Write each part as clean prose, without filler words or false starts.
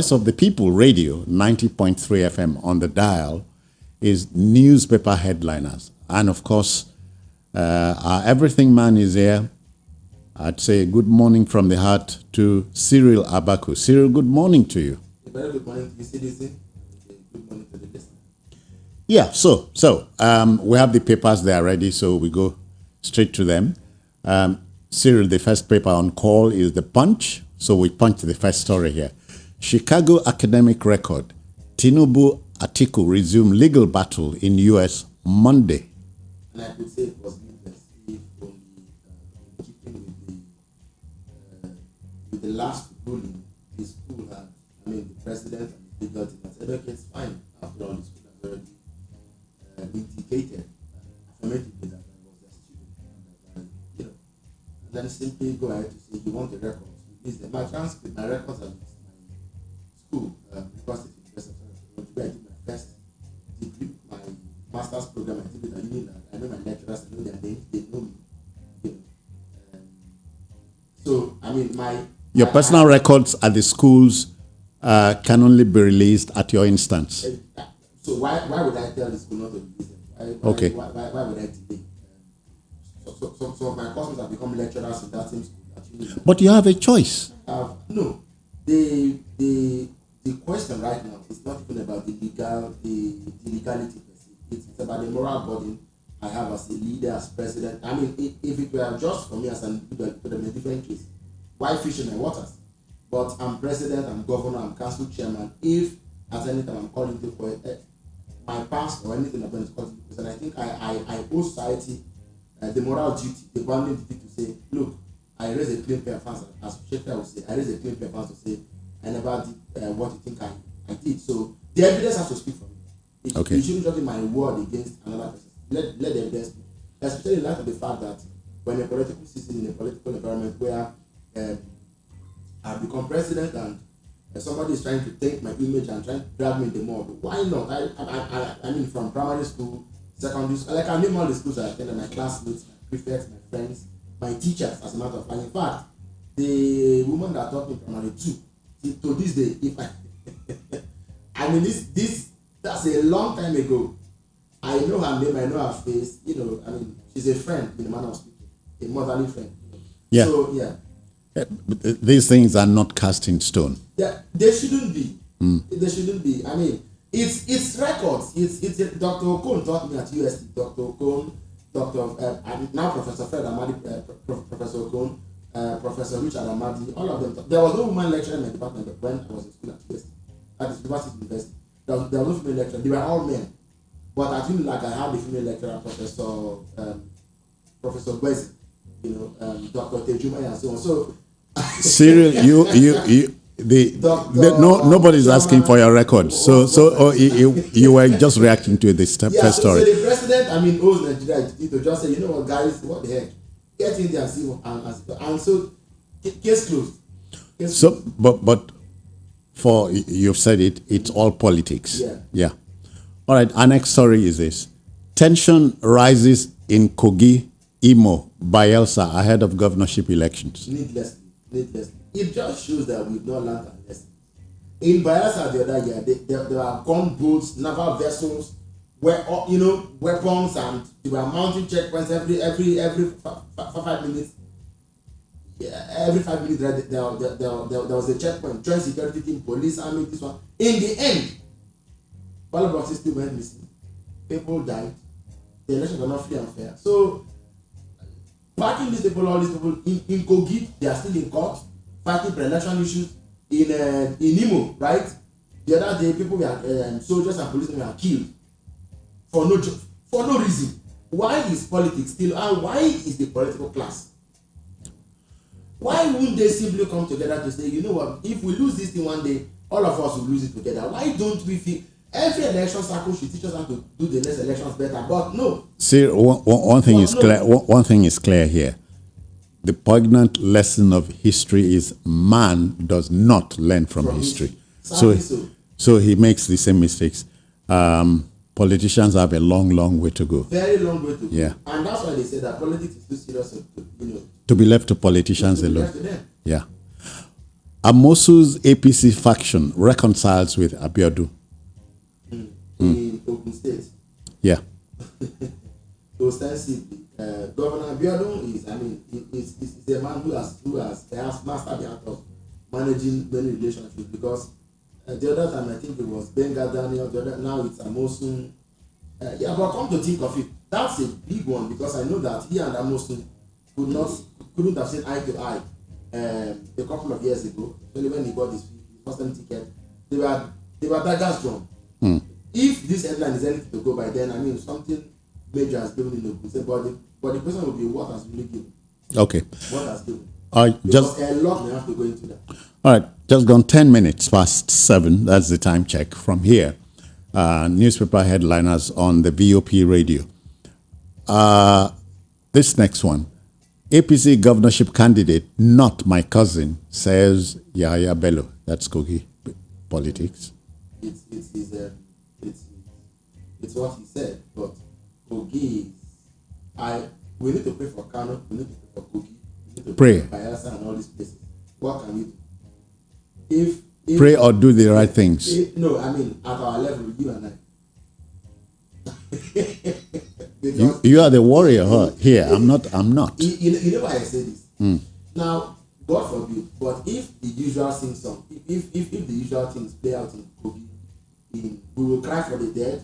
Voice of the People Radio, 90.3 FM on the dial, is newspaper headliners. And of course, our everything man is here. I'd say good morning from the heart to Cyril Abaku. Cyril, good morning to you. Very good morning to you, CDC. Good morning to the listener. Yeah, so we have the papers there ready, so we go straight to them. Cyril, the first paper on call is The Punch, so we punch the first story here. Chicago academic record. Tinubu Atiku resume legal battle in U.S. Monday. And I could say it was needless if only in keeping with the last ruling, the school had, the president and the legal team had said, okay, it's fine. After all, the school has already indicated affirmatively that I was their student. And then simply go ahead to say, you want the records. My transcript, my records are with my school, because it's university. I did my first degree, my master's program. I did it at uni. I know my lecturers, I know their names, they know me. Your personal records at the schools can only be released at your instance. So why would I tell the school not to release them? Why would I delay? So my courses have become lecturers in that same school. But you have a choice. No, the question right now is not even about the legality per se. It's about the moral burden I have as a leader, as president. If it were just for me as an individual, put them in a different case. Why fish in my waters? But I'm president, I'm governor, I'm council chairman. If at any time I'm calling to for my past or anything I've done is called because I think I owe society the moral duty, the bonding duty to say, look, I raise a claim for your fans, as Shekha would say, I raise a claim for your fans to say, I never did what you think I did. So the evidence has to speak for me. It shouldn't just be my word against another person. Let the evidence speak. Especially in light of the fact that when a political system in a political environment where I've become president and somebody is trying to take my image and trying to drag me in the mud, why not? From primary school, secondary school, I can name all the schools I attended, my classmates, my prefects, my friends, my teachers, as a matter of fact. In fact, the woman that taught me primary 2, to this day, if that's a long time ago. I know her name, I know her face, she's a friend in the manner of speaking, a motherly friend. Yeah. So, yeah. These things are not cast in stone. Yeah, they shouldn't be. They shouldn't be. It's records. It's Dr. Okon taught me at UST. Dr. Okon, now Professor Fred Amadi, Professor Okon, Professor Richard Amadi, all of them. There was no woman lecturer in my department when I was in school at UST, at the University. There was no female lecturer. They were all men. But I feel like I had a female lecturer, Professor Gwezi, Dr. Tejuma and so on. So, Cyril, nobody's asking for your record. So you were just reacting to the first story. So the president, owes Nigeria to just say, you know what, guys, what the heck, get in there and see what, and so case closed. But for you've said it, it's all politics. Yeah. All right. Our next story is this: tension rises in Kogi, Imo, Bayelsa ahead of governorship elections. Needlessly. It just shows that we've not learned our lesson. In Bayelsa the other year, there are gunboats, naval vessels, where weapons, and they were mounting checkpoints every 5 minutes. Every 5 minutes there was a checkpoint, joint security team, police, army, this one. In the end, ballot boxes still went missing. People died. The elections were not free and fair. So packing these people, all these people in Kogi, they are still in court fighting pre-election issues. In Imo, right? The other day, people were soldiers and policemen were killed for no reason. Why is politics still? And why is the political class? Why wouldn't they simply come together to say, you know what? If we lose this thing one day, all of us will lose it together. Why don't we feel every election cycle should teach us how to do the next elections better? But no. See, one thing is clear. One thing is clear here. The poignant lesson of history is man does not learn from history. So he makes the same mistakes. Politicians have a long way to go. Very long way to go. Yeah. And that's why they say that politics is too serious to be left to politicians alone. Left to them. Yeah. Amosu's APC faction reconciles with Abiodun. In Ogun State. Yeah. Ostensibly, Governor Abiodun is, is a man who has mastered the art of managing many relationships, because the other time I think it was Benga Daniel, now it's Amosun. Yeah, but come to think of it, that's a big one, because I know that he and Amosun couldn't have seen eye to eye a couple of years ago, especially when he got his first time ticket. They were daggers drawn. If this headline is anything to go by, then something major has given in the State, but the question will be what has really given. Okay. What has given? Just a lot may have to go into that. All right, just gone 10 minutes past 7. That's the time check from here. Newspaper headliners on the VOP radio. This next one. APC governorship candidate, not my cousin, says Yahya Bello. That's Kogi politics. It's what he said, but Kogi we need to pray for Kano, we need to pray for Kogi, we need to pray for Bayelsa and all these places. What can we do? If pray or do the right things. At our level, you and I. you are the warrior here. I'm not. You know why I say this? Now, God forbid, but if the usual song, if the usual things play out in Kogi, we will cry for the dead,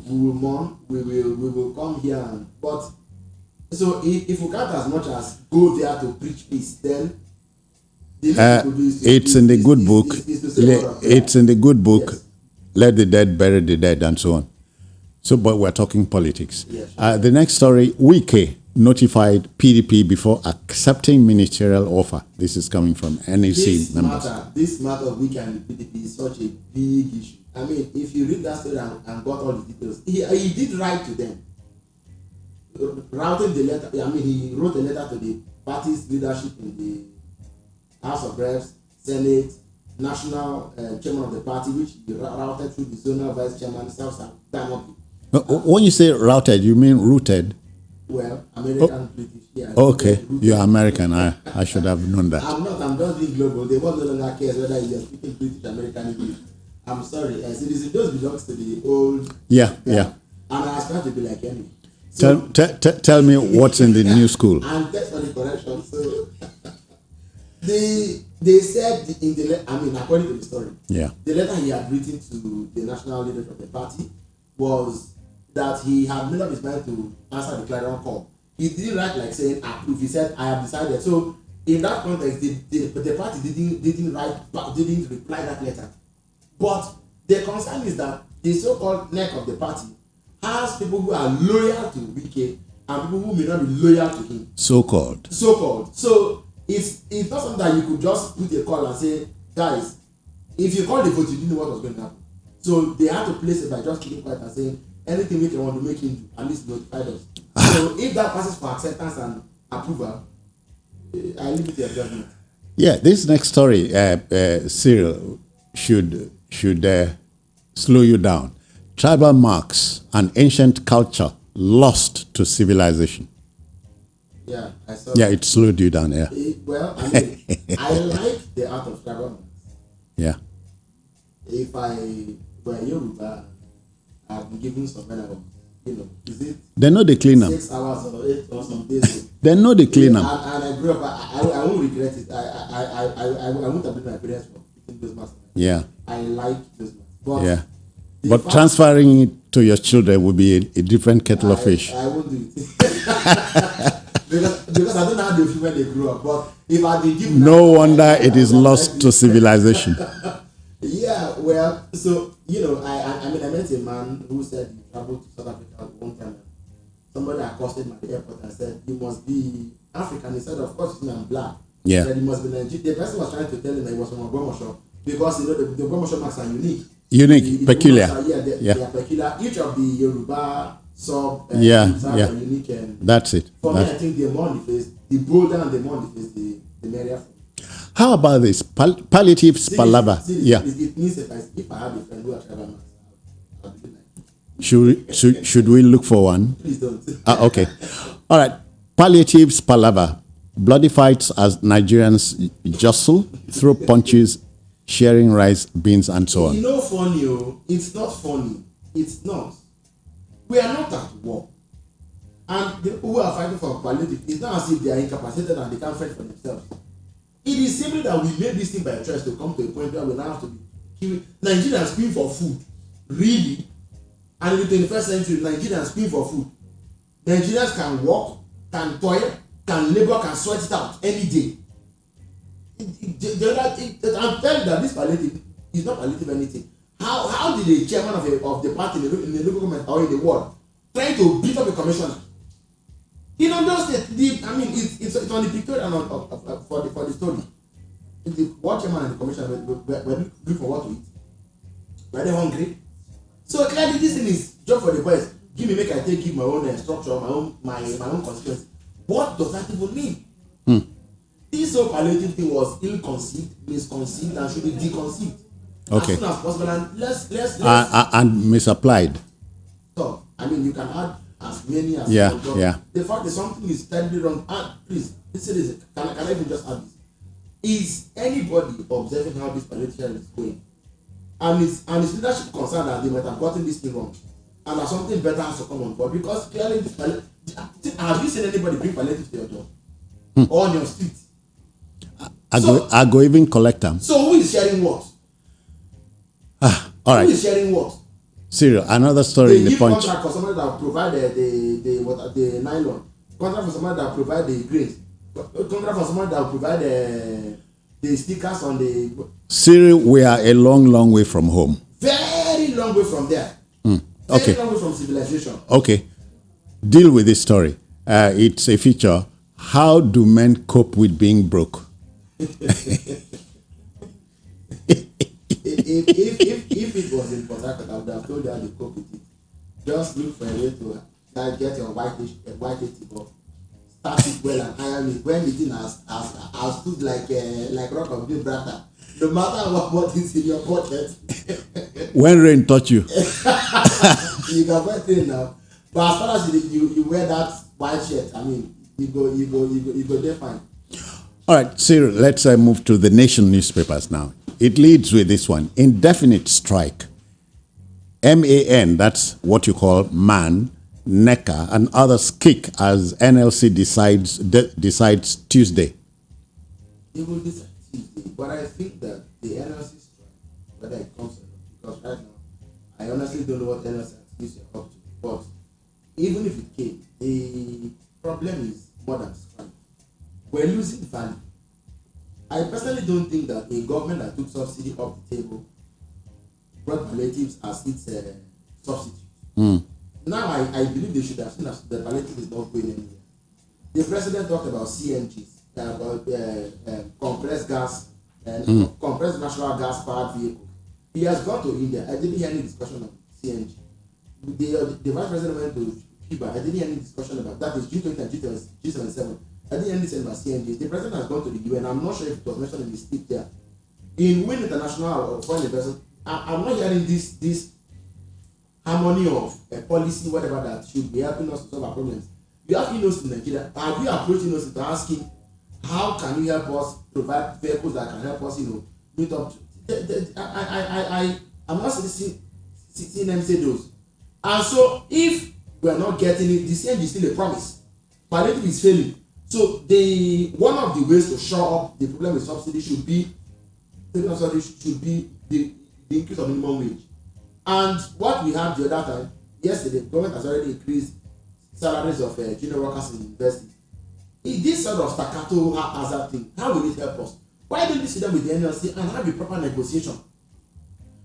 we will mourn, we will come here, but so if we can't as much as go there to preach peace, then it's in the good book. It's in the good book. Yes. Let the dead bury the dead, and so on. So, but we're talking politics. Yes. The next story: Wike notified PDP before accepting ministerial offer. This is coming from NEC members. This matter of Wike and the PDP is such a big issue. If you read that story and got all the details, he did write to them, routing the letter. He wrote a letter to the party's leadership in the House of Reps, Senate, National Chairman of the party, which he routed through the Zonal Vice Chairman, Diamond. When you say routed, you mean rooted? Well, American, British, yeah. Okay, you're American. I should have known that. I'm not. I'm just being global. They won't no longer care whether you're speaking British, American, English. I'm sorry. Citizen just belongs to the old. Yeah. And I aspire to be like any. So, tell me what's in the new school. And thanks for the correction. So they said in the according to the story, the letter he had written to the national leader of the party was that he had made up his mind to answer the clarion call. He didn't write like saying approve. He said I have decided. So in that context, the party didn't reply that letter. But the concern is that the so-called neck of the party has people who are loyal to Wike and people who may not be loyal to him. So-called. So it's not something that you could just put a call and say, guys, if you call the vote, you didn't know what was going to happen. So they had to place it by just keeping quiet and saying, anything we can want to make him do, at least notify us. So if that passes for acceptance and approval, I leave it to your judgment. Yeah, this next story, Cyril, should slow you down. Tribal marks and ancient culture lost to civilization. Yeah, I saw. Yeah, it slowed you down. Yeah. I like the art of tribal marks. Yeah. If I were Yoruba, I've been given some kind of, is it? They know they clean them. 6 hours or 8 or some days. They know they clean them. And I grew up. I won't regret it. I won't have been my parents for putting those masks. Yeah. I like those masks. But yeah. But transferring it to your children would be a different kettle of fish. I won't do it. because I don't know how they feel when they grow up. But if I did give no wonder it is lost to civilization. Yeah, well, so I met a man who said he traveled to South Africa one time. Somebody accosted me at the airport and said, "You must be African." He said, "Of course, I'm black." Yeah. He said, "You must be Nigerian." The person was trying to tell him that he was from Ogbomoso because the Ogbomoso marks are unique. Peculiar. They are peculiar. Each of the Yoruba sub are unique. And that's it. For me, I think the more on the face, the bolder and the more on the face, the merrier. How about this palliative palaver? Yeah. It means if I have a friend who has tribal marks, I'll be like. Should we look for one? Please don't. Okay. All right. Palliative palaver. Bloody fights as Nigerians jostle, throw punches, sharing rice, beans, and so on. You know, funny, oh, it's not funny. It's not. We are not at war. And the people who are fighting for palliative, it's not as if they are incapacitated and they can't fight for themselves. It is simply that we made this thing by choice to come to a point where we now have to be killing. Nigerians scream for food. Really? And in the 21st century, Nigerians scream for food. Nigerians can walk, can toil, can labor, can sweat it out any day. I'm telling you that this palliative is not palliative anything. How did the chairman of the party in the local government or in the world trying to beat up a commissioner? You know, just it's on the picture and for the story. The what chairman and the commissioner were looking for what to eat. Were they hungry? So clearly, this thing is job for the boys. Give me, make I give my own structure, my own constituency. What does that even mean? This whole palliative thing was ill-conceived, misconceived, and should be deconceived Okay. as soon as possible. And let's And misapplied. So, I mean, you can add as many as Yeah, you want, but yeah. the fact that something is terribly wrong. Please, listen to this. Can I even just add this? Is anybody observing how this palliative is going? And is leadership concerned that they might have gotten this thing wrong, and that something better has to come on board? Because clearly, this have you seen anybody bring palliative to your door or on your street? I go even collect them. So who is sharing what? All right. Who is sharing what? Cyril, another story They in the give Punch. contract for somebody that provide the nylon. Contract for somebody that provide the grains. Contract for somebody that provide the stickers on the. Cyril, we are a long, long way from home. Very long way from there. Okay. Very long way from civilization. Okay. Deal with this story. It's a feature. How do men cope with being broke? If it was in Port Harcourt, I would have told you how to cope with it. Just look for a way to get your white table. Start it well and iron it. When the thing has stood like rock of Gibraltar, no matter what is in your pocket. When rain touch you. You can wear it now. But as far as you wear that white shirt, I mean, you go there fine. All right, Cyril, let's move to the Nation newspapers now. It leads with this one. Indefinite strike. MAN, that's what you call man, NECA, and others kick as NLC decides Tuesday. They will decide Tuesday, but I think that the NLC strike, whether it comes or not, because right now, I honestly don't know what NLC is up to. But even if it came, the problem is more than strike. We're losing value. I personally don't think that a government that took subsidy off the table brought palliatives as its substitute. Now I believe they should have seen that the palliative is not going anywhere. The president talked about CNGs, about compressed gas, compressed natural gas powered vehicle. He has gone to India. I didn't hear any discussion of CNG. The vice president went to Cuba. I didn't hear any discussion about that. Is G20 and G77. I didn't hear anything about CNG. The president has gone to the UN. I'm not sure if it was mentioned in the speech there. In Win International or Foreign Investment, I'm not hearing this harmony of a policy, whatever, that should be helping us to solve our problems. You have Inos in Nigeria. Have you approached Inos to ask him, how can you help us provide vehicles that can help us, meet up? I'm not seeing them say those. And so, if we are not getting it, the CNG is still a promise. Palliative is failing. So, one of the ways to shore up the problem with subsidy should be the increase of minimum wage. And what we had the other time, yesterday, the government has already increased salaries of junior workers in universities. This sort of staccato hazard thing, how will it help us? Why don't we sit down with the NLC and have a proper negotiation?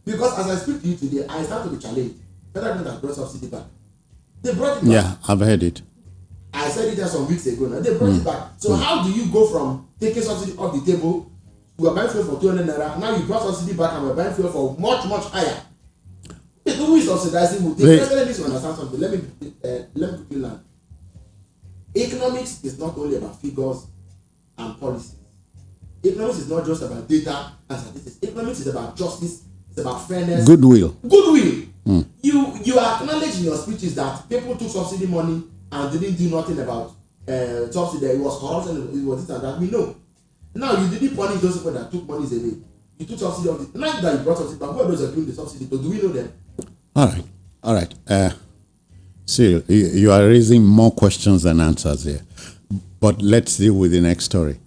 Because as I speak to you today, I start to be challenged. Federal government has brought subsidy back. They brought it back. Yeah, I've heard it. I said it just some weeks ago. Now they brought it back. So how do you go from taking subsidy off the table? We are buying fuel for 200 naira. Now you brought subsidy back and we're buying fuel for much higher. Who is subsidizing who? The president needs to understand something. Let me quickly learn. Economics is not only about figures and policies. Economics is not just about data and statistics. Economics is about justice. It's about fairness. Goodwill. You acknowledge in your speeches that people took subsidy money and didn't do nothing about subsidy, it was corruption, it was this and that. We know. Now you didn't punish those people that took monies away. You took subsidy of it. Not that you brought subsidy, but who are those that doing the subsidy? So do we know them? All right. Cyril, you are raising more questions than answers here. But let's deal with the next story.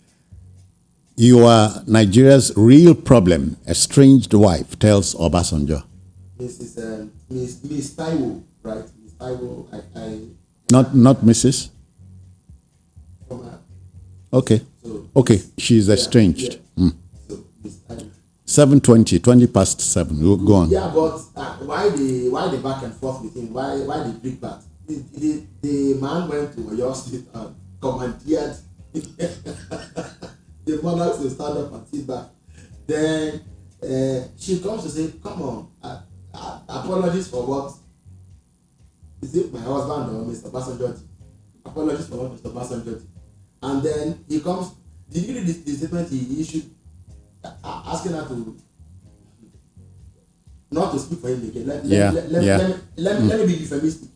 You are Nigeria's real problem, estranged wife tells Obasanjo. Miss Taiwo, right? Miss Taiwo, Not Mrs. From her. Okay. So, okay, she's estranged. Yeah. So, Miss Taiwo. 7:20, 20 past 7. We'll go on. Yeah, but why the back and forth with him? Why the big bat? The man went to your state and commandeered the monarchs to stand up and sit back. Then she comes to say, "Come on, apologies for what? Is it my husband or Mr. Basanjoti? Apologies for what, Mr. Basanjoti?" And then he comes. Did you read the statement he issued asking her to not to speak for him again? Let me be euphemistic.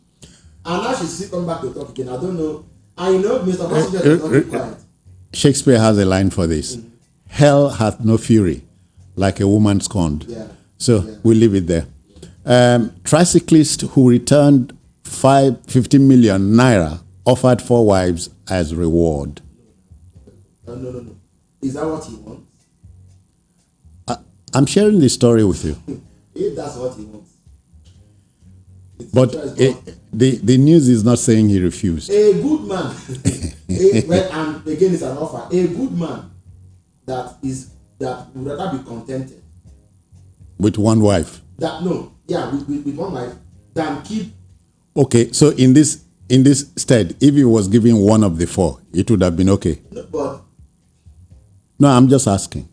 And now she's still coming back to talk again. I don't know. I know Mr. Basanjoti is not quiet. Shakespeare has a line for this. Mm-hmm. Hell hath no fury, like a woman scorned. Yeah. So we'll leave it there. Tricyclist who returned 50 million naira offered 4 wives as reward. No. Is that what he wants? I'm sharing this story with you. If that's what he wants. But the news is not saying he refused. A good man, and again it's an offer, a good man that would rather be contented. With one wife? With one wife, than keep. Okay, so in this stead, if he was giving one of the 4, it would have been okay. No, I'm just asking.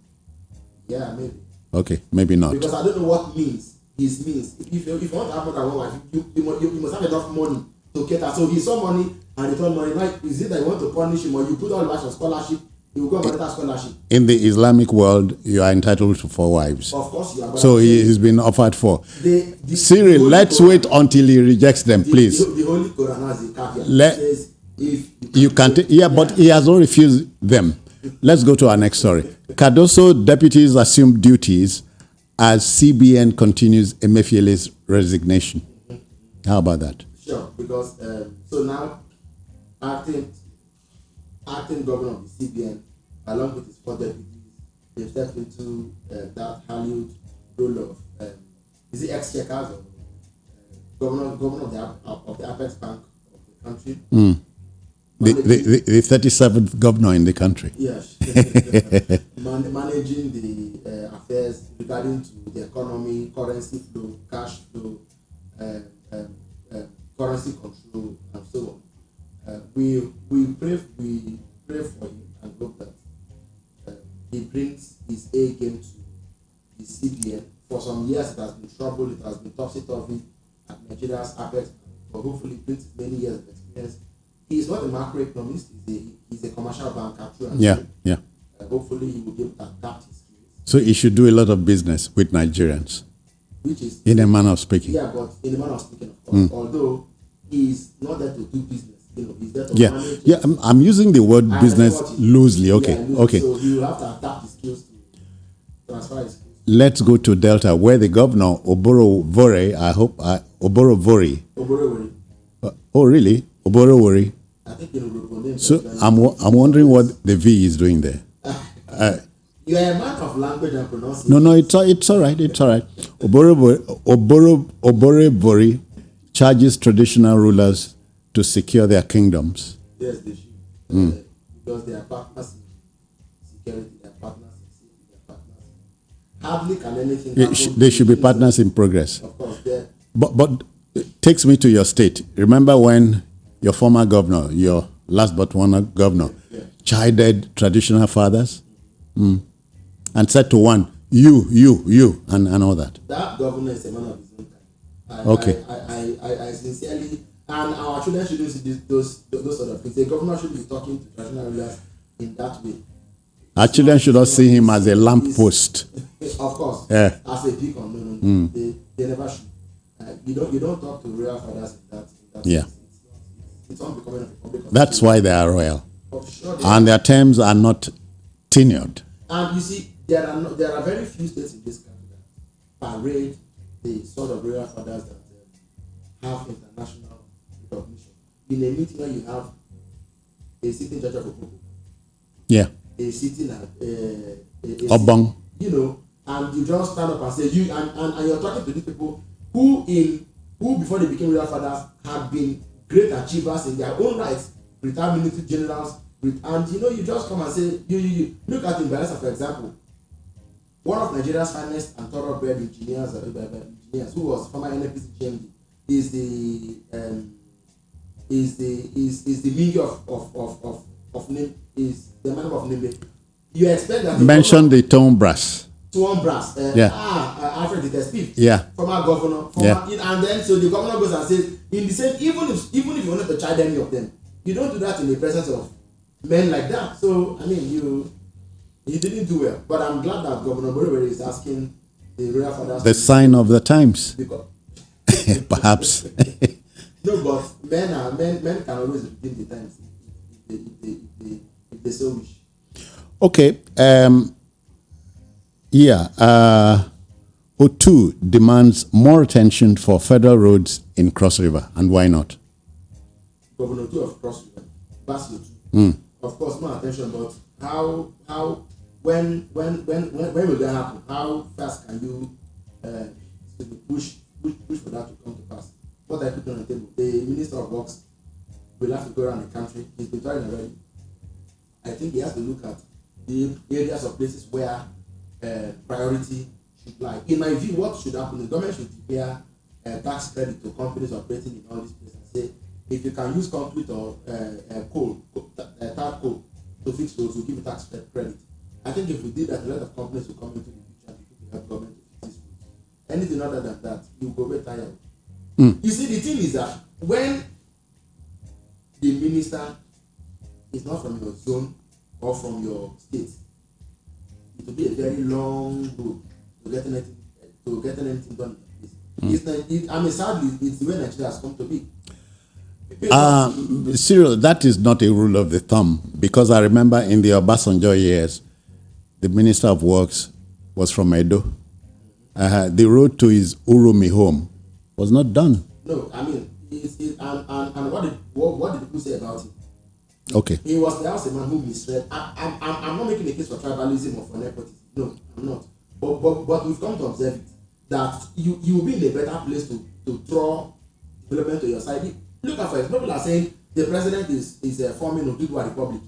Yeah, maybe. Okay, maybe not. Because I don't know what means. His means. If you want to have more than one wife, you must have enough money to cater. So he saw money and returned money. Like, is it that you want to punish him or you put all the wives on scholarship? He will go and get scholarship. In the Islamic world, you are entitled to 4 wives. Of course you are. So he's been offered 4. Cyril, let's wait until he rejects them, please. The Holy Quran has a caveat. It says if you can't. But he has not refused them. Let's go to our next story. Cardoso deputies assume duties as CBN continues Emefiele's resignation. How about that? Sure, because so now acting governor of the CBN, along with his 4 deputies, they've stepped into that Hollywood role of is it ex-checkers or governor of the Apex Bank of the country. The 37th governor in the country. Yes. Managing the affairs regarding to the economy, currency flow, cash flow, currency control, and so on. We pray for him and hope that he brings his A game to the CBN. For some years, it has been trouble. It has been topsy-turvy at Nigeria's Apex, but hopefully, it brings many years of experience. He's not a macroeconomist. He's a commercial banker. Yeah. Hopefully, he will be able to adapt his skills. So he should do a lot of business with Nigerians. Which is in a manner of speaking. Yeah, but in a manner of speaking, of course. Although he's not there to do business. He's there to manage. Yeah, I'm using the word business loosely. Okay, okay. So you have to adapt his skills to transfer his skills. Let's go to Delta, where the governor Oborevori, Oborevori. Oh, really? Oborevori. I think so I'm wondering what the V is doing there. You are a man of language and pronunciation. No, it's all right. It's all right. Oborevori charges traditional rulers to secure their kingdoms. Yes, they should. Because they are partners in security, they are partners in safety, they are partners. Hardly can anything happen. They should be partners in progress. Of course, but it takes me to your state. Remember when your former governor, your last but one governor, chided traditional fathers and said to one, you, and all that. That governor is a man of his own kind. Okay. I sincerely, and our children shouldn't see those sort of things. The governor should be talking to traditional rulers in that way. Our children should not see him as a lamppost. Of course. Yeah. As a beacon. No. They never should. You don't talk to real fathers in that yeah. sense. it's on becoming a republic. That's why they are royal. Sure and their terms are not tenured. And you see, there are very few states in this country that parade the sort of royal fathers that have international recognition. In a meeting where you have a sitting judge of a people, a sitting Obong, and you just stand up and say and you're talking to these people who before they became royal fathers had been great achievers in their own rights, retired military generals, and you just come and say you look at Bayelsa, for example, one of Nigeria's finest and thoroughbred engineers who was former NFPC GMD is the meaning of name, is the man of name. You expect that mention the tone brass. Alfred Itespif, former governor, and then so the governor goes and says in the same, even if you wanted to chide any of them, you don't do that in the presence of men like that. So I mean, you didn't do well, but I'm glad that Governor Borewere is asking the royal fathers the sign of the times, perhaps. No, but men can always redeem the times if they so wish. Okay. O2 demands more attention for federal roads in Cross River, and why not? Governor 2 of Cross River, Basio 2. Of course, more attention, but when will that happen? How fast can you push for that to come to pass? What I put on the table, the Minister of Works will have to go around the country. He's been trying already. I think he has to look at the areas or places where priority should lie. In my view, what should happen? The government should declare tax credit to companies operating in all these places and say, if you can use concrete or coal to fix roads, we'll give you tax credit. I think if we did that, a lot of companies will come into the picture and people will help government to fix these roads. Anything other than that, you will go very tired. You see, the thing is that when the minister is not from your zone or from your state, it will be a very long road to get anything done. Sadly, it's the way Nigeria has come to be. Cyril, that is not a rule of the thumb, because I remember in the Obasanjo years, the Minister of Works was from Edo. The road to his Urumi home was not done. No, I mean, and what did people say about him? Okay. He was a man who misread. I'm not making a case for tribalism or for nepotism. No, I'm not. But we've come to observe it, that you will be in a better place to draw development to your side. Look at it. People are saying the president is forming Oduduwa Republic,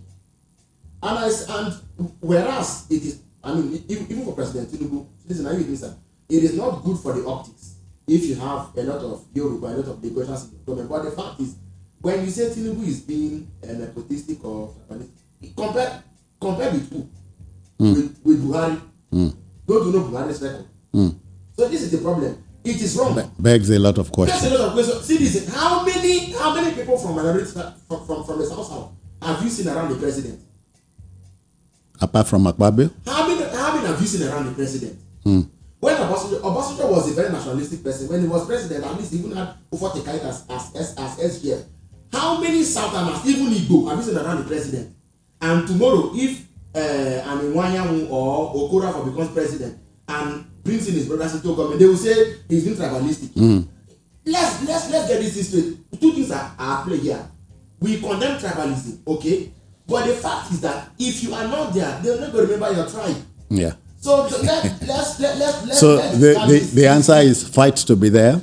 and whereas it is, I mean, even for President Tinubu, listen, it is not good for the optics if you have a lot of Yoruba, a lot of negotiations in the government. But the fact is, when you say Tinubu is being nepotistic or compared with who? With Buhari. Don't you know Buhari's record? So this is the problem. It is wrong. Begs a lot of questions. Begs a lot of questions. See this. How many people from minorities from the South have you seen around the president? Apart from Akpabio? How many have you seen around the president? When Obasanjo was a very nationalistic person, when he was president, at least he even had Ufo Tekait as SGF. How many Southerners, even Igbo, have you seen around the president? And tomorrow, if Iwanyamu or Okorafor becomes president and brings in his brothers into government, they will say he's being tribalistic. Let's get this straight. Two things are at play here. We condemn tribalism, okay? But the fact is that if you are not there, they're not going to remember your tribe. Yeah. So let's. So the answer is fight to be there.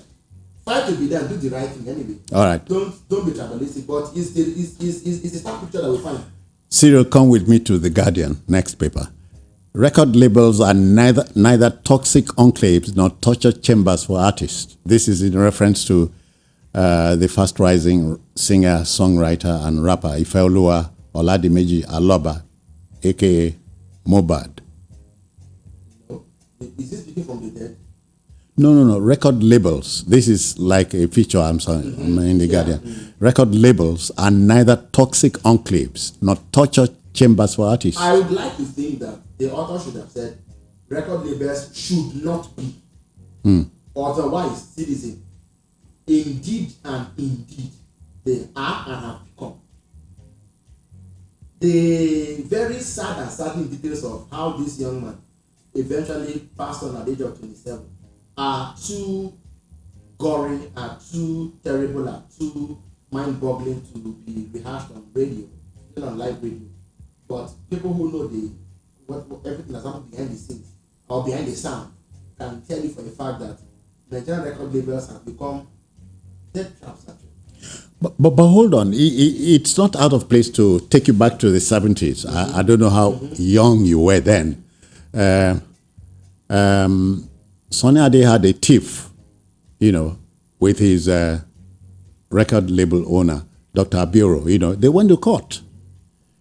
Fight to be there and do the right thing anyway. All right. Don't be tribalistic, but it's the stark picture that we find. Cyril, come with me to The Guardian, next paper. Record labels are neither toxic enclaves nor torture chambers for artists. This is in reference to the fast-rising singer, songwriter, and rapper Ifeoluwa Oladimeji Aloba, a.k.a. Mohbad. Is this speaking from the dead? No. Record labels. This is like a feature I'm saying in The Guardian. Record labels are neither toxic enclaves nor torture chambers for artists. I would like to think that the author should have said record labels should not be. Otherwise, citizen, indeed and indeed, they are and have become. The very sad and saddening details of how this young man eventually passed on at the age of 27 are too gory, are too terrible, are too mind-boggling to be rehashed on radio, even on live radio. But people who know what everything that's happened behind the scenes or behind the sound can tell you for a fact that Nigerian record labels have become death traps actually. But hold on, it's not out of place to take you back to the 70s. I don't know how young you were then. Sonny Ade had a tiff, with his record label owner, Dr. Abioro. They went to court.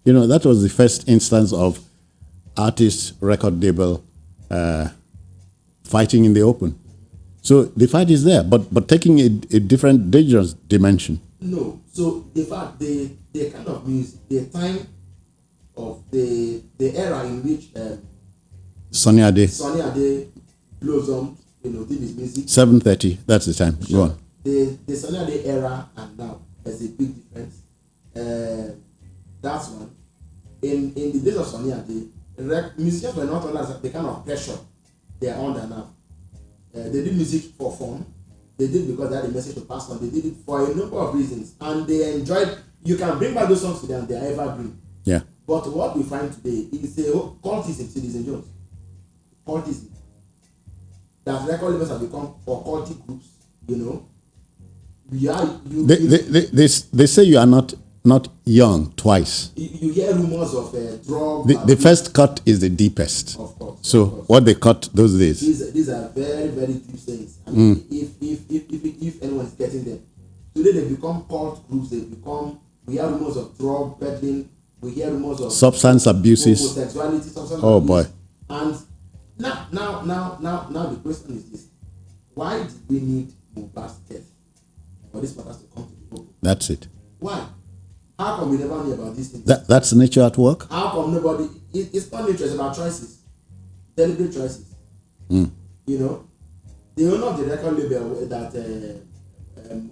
That was the first instance of artist record label fighting in the open. So the fight is there, but taking a different dangerous dimension. No, so the fact the kind of music, the time of the era in which Sonny Ade blossomed, did his music. 7:30, that's the time. Sure. Go on. The Sonny Ade era and now there's a big difference. That's one. In the days of Sonny Ade, musicians were not under the kind of pressure they are under now. They did music for fun. They did because they had a message to pass on. They did it for a number of reasons, and they enjoyed. You can bring back those songs to them; they are evergreen. Yeah. But what we find today is a cultism, Citizen Jones. Cultism. That record labels have become occultic groups. They say you are not young twice. You hear rumors of drug. The first cut is the deepest. Of course. So of course. what they cut those days. These are very, very deep things. I mean, if anyone is getting them, today they become cult groups. We hear rumors of drug peddling. We hear rumors of substance abuses. Homosexuality. Substance oh abuse. Boy. And now the question is this: why did we need Mohbad's death for this matters to come to the open? That's it. Why? How come we never knew about these things? That's nature at work. How come nobody? It's not nature. It's about choices, deliberate choices. The owner of the record label that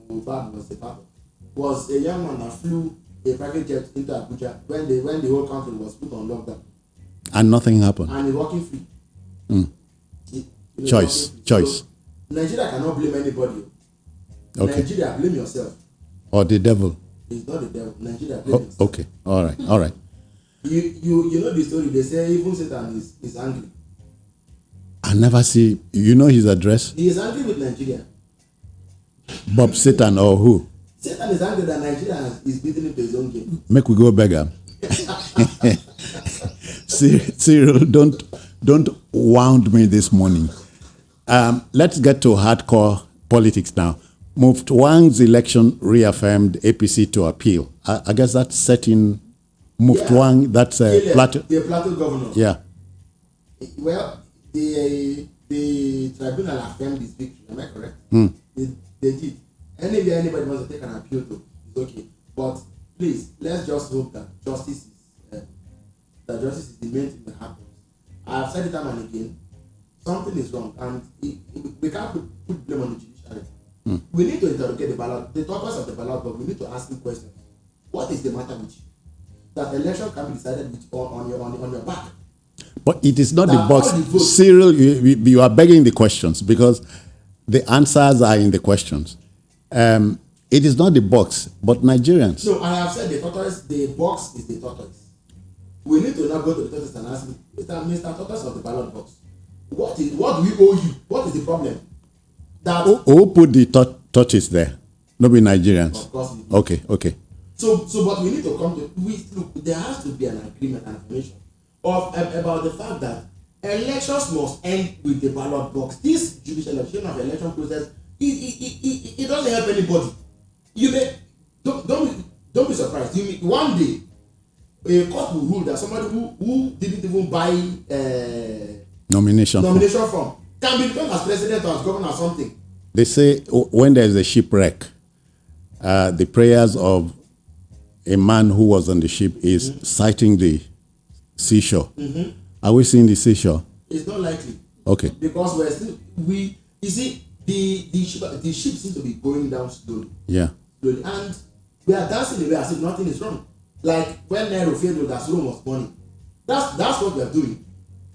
Mohbad was a part of was a young man that flew a private jet into Abuja when the whole country was put on lockdown. And nothing happened. And he's walking free. Choice. So Nigeria cannot blame anybody. Okay. Nigeria, blame yourself. Or the devil. It's not the devil. Nigeria, blame yourself. Okay. All right. You know the story. They say even Satan is angry. I never see. His address? He is angry with Nigeria. Bob Satan or who? Satan is angry that Nigeria is beating into his own game. Make we go beggar. Cyril, don't wound me this morning. Let's get to hardcore politics now. Moved Wang's election reaffirmed APC to appeal. I guess that's setting Moved Wang. That's Plateau. The Plateau governor. Yeah. Well, the tribunal affirmed his victory. Am I correct? They did. Anybody wants to take an appeal to, it's okay. But please, let's just hope that justice is the main thing that happens. I have said it time and again. Something is wrong, and we can't put blame on the judiciary. We need to interrogate the purpose of the ballot, but we need to ask him questions. What is the matter with you? That election can be decided on your back. But it is not the box. Cyril, you are begging the questions because the answers are in the questions. It is not the box, but Nigerians. No, I have said the box is the tortoise. We need to now go to the tortoise and ask him, Mr. Tortoise of the ballot box, what do we owe you? What is the problem? Who put the tortoise there? Nobody Nigerians. Of course we do. Okay. So but we need to come to look. There has to be an agreement and information about the fact that elections must end with the ballot box. This judicial election of election process, it doesn't help anybody. You may don't be surprised. One day a court will rule that somebody who didn't even buy nomination form can be returned as president or as governor or something. They say when there is a shipwreck, the prayers of a man who was on the ship is sighting the seashore. Are we seeing the seashore? It's not likely. Okay. Because you see the ship seems to be going down slowly. Yeah. Slowly. And we are dancing away as if nothing is wrong. Like when Nero failed that Rome was burning. That's what we are doing.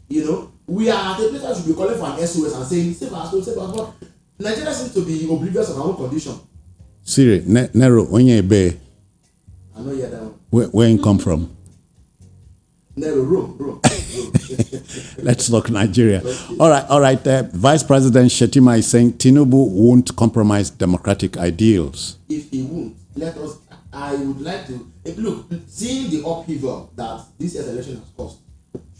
You know, we are at a place that should be calling for an SOS and saying, save us, save us. But Nigeria seems to be oblivious of our own condition. Siri, Nero, Onye I know you're that where one. where you come from? Nero, Rome. Let's talk Nigeria. Okay. All right. Vice President Shetima is saying Tinubu won't compromise democratic ideals. If he won't, I would like to look, seeing the upheaval that this year's election has caused,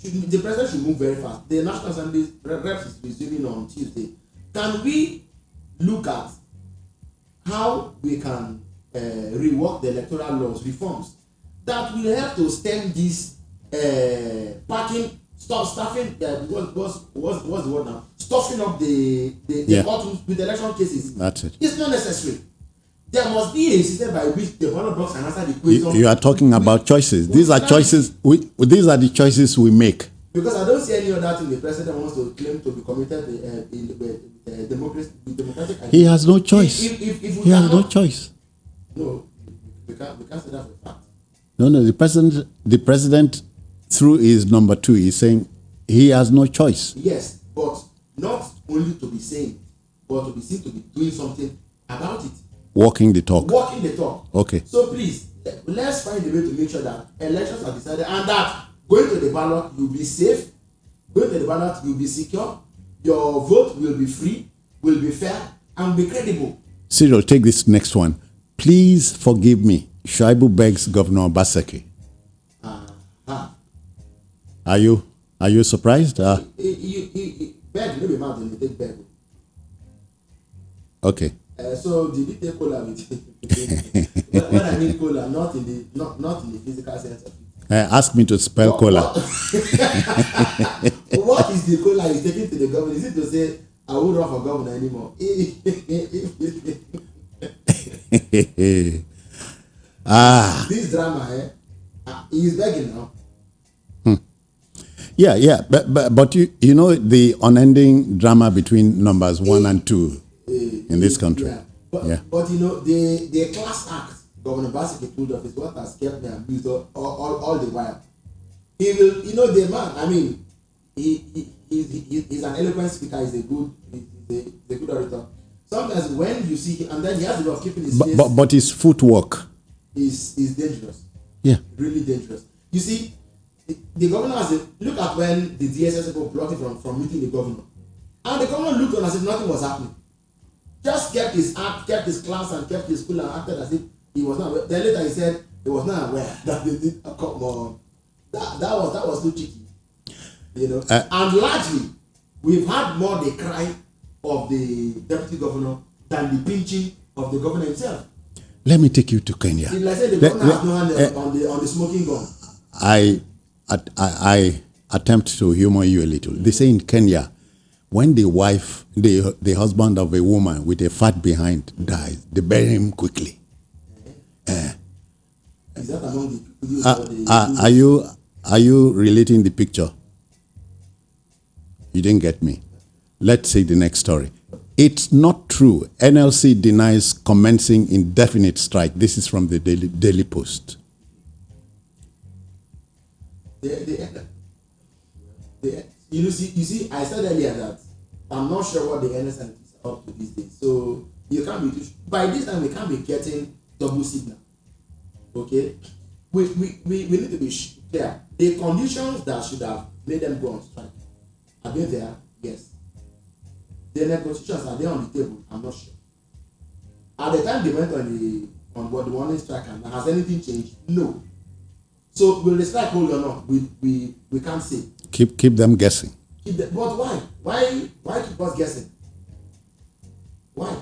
the president should move very fast. The National Assembly reps is resuming on Tuesday. Can we look at how we can rework the electoral laws reforms that will help to stem this stuffing what's the word now? Stuffing up the courtrooms with election cases. That's it. It's not necessary. There must be a system by which the ballot box can answer the question. You are talking about choices. These are choices. These are the choices we make. Because I don't see any other thing the president wants to claim to be committed in the democratic. He has no choice. He has no choice. No, we can't say that for a fact. No. The president, through his number 2, is saying he has no choice. Yes, but not only to be saying, but to be seen to be doing something about it. Walking the talk. Walking the talk. Okay. So please, let's find a way to make sure that elections are decided and that going to the ballot, you'll be safe. Going to the ballot, you'll be secure. Your vote will be free, will be fair, and be credible. Cyril, take this next one. Please forgive me. Shaibu begs Governor Obaseki. Are you surprised? Beg, maybe not the take beg. Okay. So did you take cola with when I mean cola, not in the physical sense of it. Ask me to spell cola. What is the cola he's taking to the governor? Is it to say I won't run for governor anymore? This drama, he's begging now. Yeah. But you know the unending drama between numbers 1 and 2 in this country. Yeah. But you know the class act Governor Basiki pulled off is what has kept me amused all the while. He will, you know, the man. I mean, he's an eloquent speaker. He's a good orator. Sometimes when you see him, and then he has a way of keeping his face. But his footwork is dangerous. Yeah, really dangerous. You see, the governor has look at when the DSS people blocked him from meeting the governor, and the governor looked on as if nothing was happening. Just kept his act, kept his class, and kept his school, and acted as if he was not aware. Then later he said he was not aware that they did come on. That was too cheeky, you know. And largely, we've had more the cry of the deputy governor than the pinching of the governor himself. Let me take you to Kenya. Like I said, the governor has no hand on the smoking gun. I attempt to humor you a little. They say in Kenya, when the husband of a woman with a fat behind dies, they bury him quickly. Is that among the are you relating the picture? You didn't get me. Let's see the next story. It's not true. NLC denies commencing indefinite strike. This is from the Daily Post. You see, I said earlier that I'm not sure what the NSN is up to these days. So you can't be by this time we can't be getting double signal. Okay, we need to be clear. The conditions that should have made them go on strike are they there? Yes. The negotiations are there on the table. I'm not sure. At the time they went on the warning strike, and has anything changed? No. So will the strike hold or not? We can't say. Keep them guessing. But why? Why keep us guessing? Why?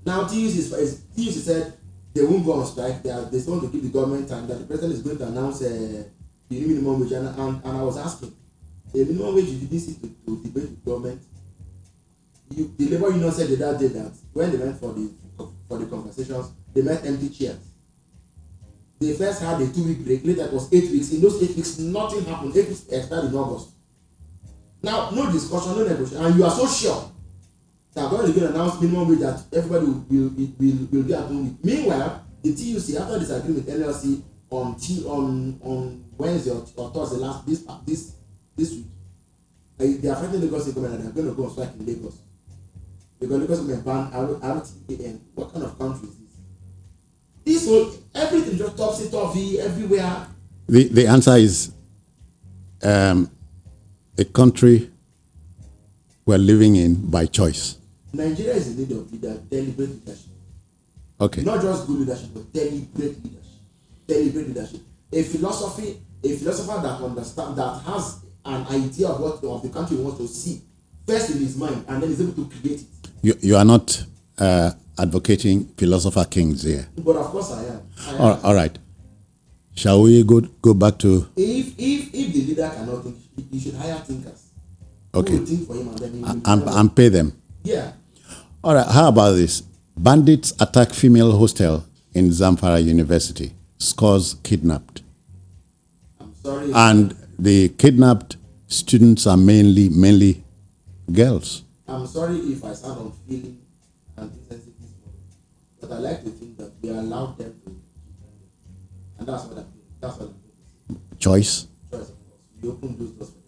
Now TUC said they won't go on strike. They still want to keep the government, and that the president is going to announce the minimum wage. And I was asking, the minimum wage you didn't see to debate with government. The labor union said that day that when they went for the conversations, they met empty chairs. They first had a 2-week break. Later it was 8 weeks. In those 8 weeks, nothing happened. 8 weeks expired in August. Now, no discussion, no negotiation, and you are so sure that God is going to announce minimum wage that everybody will be at home with. Meanwhile, The TUC, after disagreeing with NLC on Wednesday or Thursday this week, they are threatening Lagos government and they're going to go on strike in Lagos. Because Lagos government banned RTAN. What kind of country is this? This whole, everything just topsy-turvy everywhere. The answer is a country we're living in by choice. Nigeria is in need of deliberate leadership. Okay. Not just good leadership, but deliberate leadership. Deliberate leadership. A philosopher that understands, that has an idea of the country wants to see first in his mind, and then is able to create it. You are not advocating philosopher kings here. But of course I am. All right. Shall we go back to? If the leader cannot think, he should hire thinkers. Okay. Who will think for him and then he will and pay them. Yeah. All right. How about this? Bandits attack female hostel in Zamfara University. Scores kidnapped. I'm sorry. And the kidnapped students are mainly girls. I'm sorry if I sound unfeeling and insensitive, but I like to think that we allowed them to, and that's what I'm doing. That's what I'm doing. Choice. Choice, of course. We open those doors for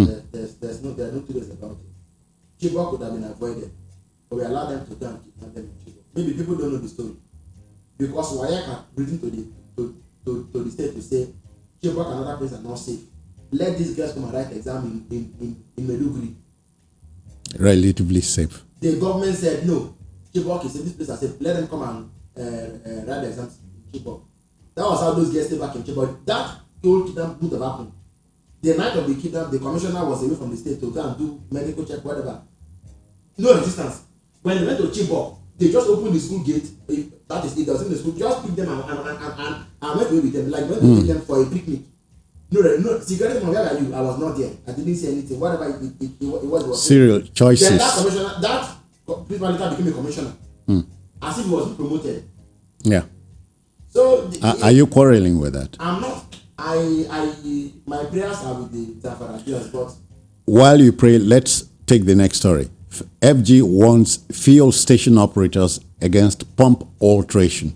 them. There are no two ways about it. Chibok would have been avoided, but we allowed them to go and kidnap them in Chibok. Maybe people don't know the story because WAEC had written to the state to say Chibok and other places are not safe. Let these girls come and write exam in Maiduguri. Relatively safe. The government said no. Chibok is in this place. I said let them come and write the exams in Chibok. That was how those girls stayed back in Chibok. That whole kidnap would have happened. The night of the kidnap, the commissioner was away from the state to go and do medical check, whatever. No resistance. When they went to Chibok, they just opened the school gate. That is, it was in the school. Just pick them and went away with them. Like went to take them for a picnic. No, security from where are you? I was not there. I didn't see anything. Whatever it was. Serial choices. Then that commissioner, that principal later became a commissioner. As if he was promoted. Yeah. So are you quarreling with that? I'm not. My prayers are with the Zamfara girls, but while you pray, let's take the next story. FG warns fuel station operators against pump alteration.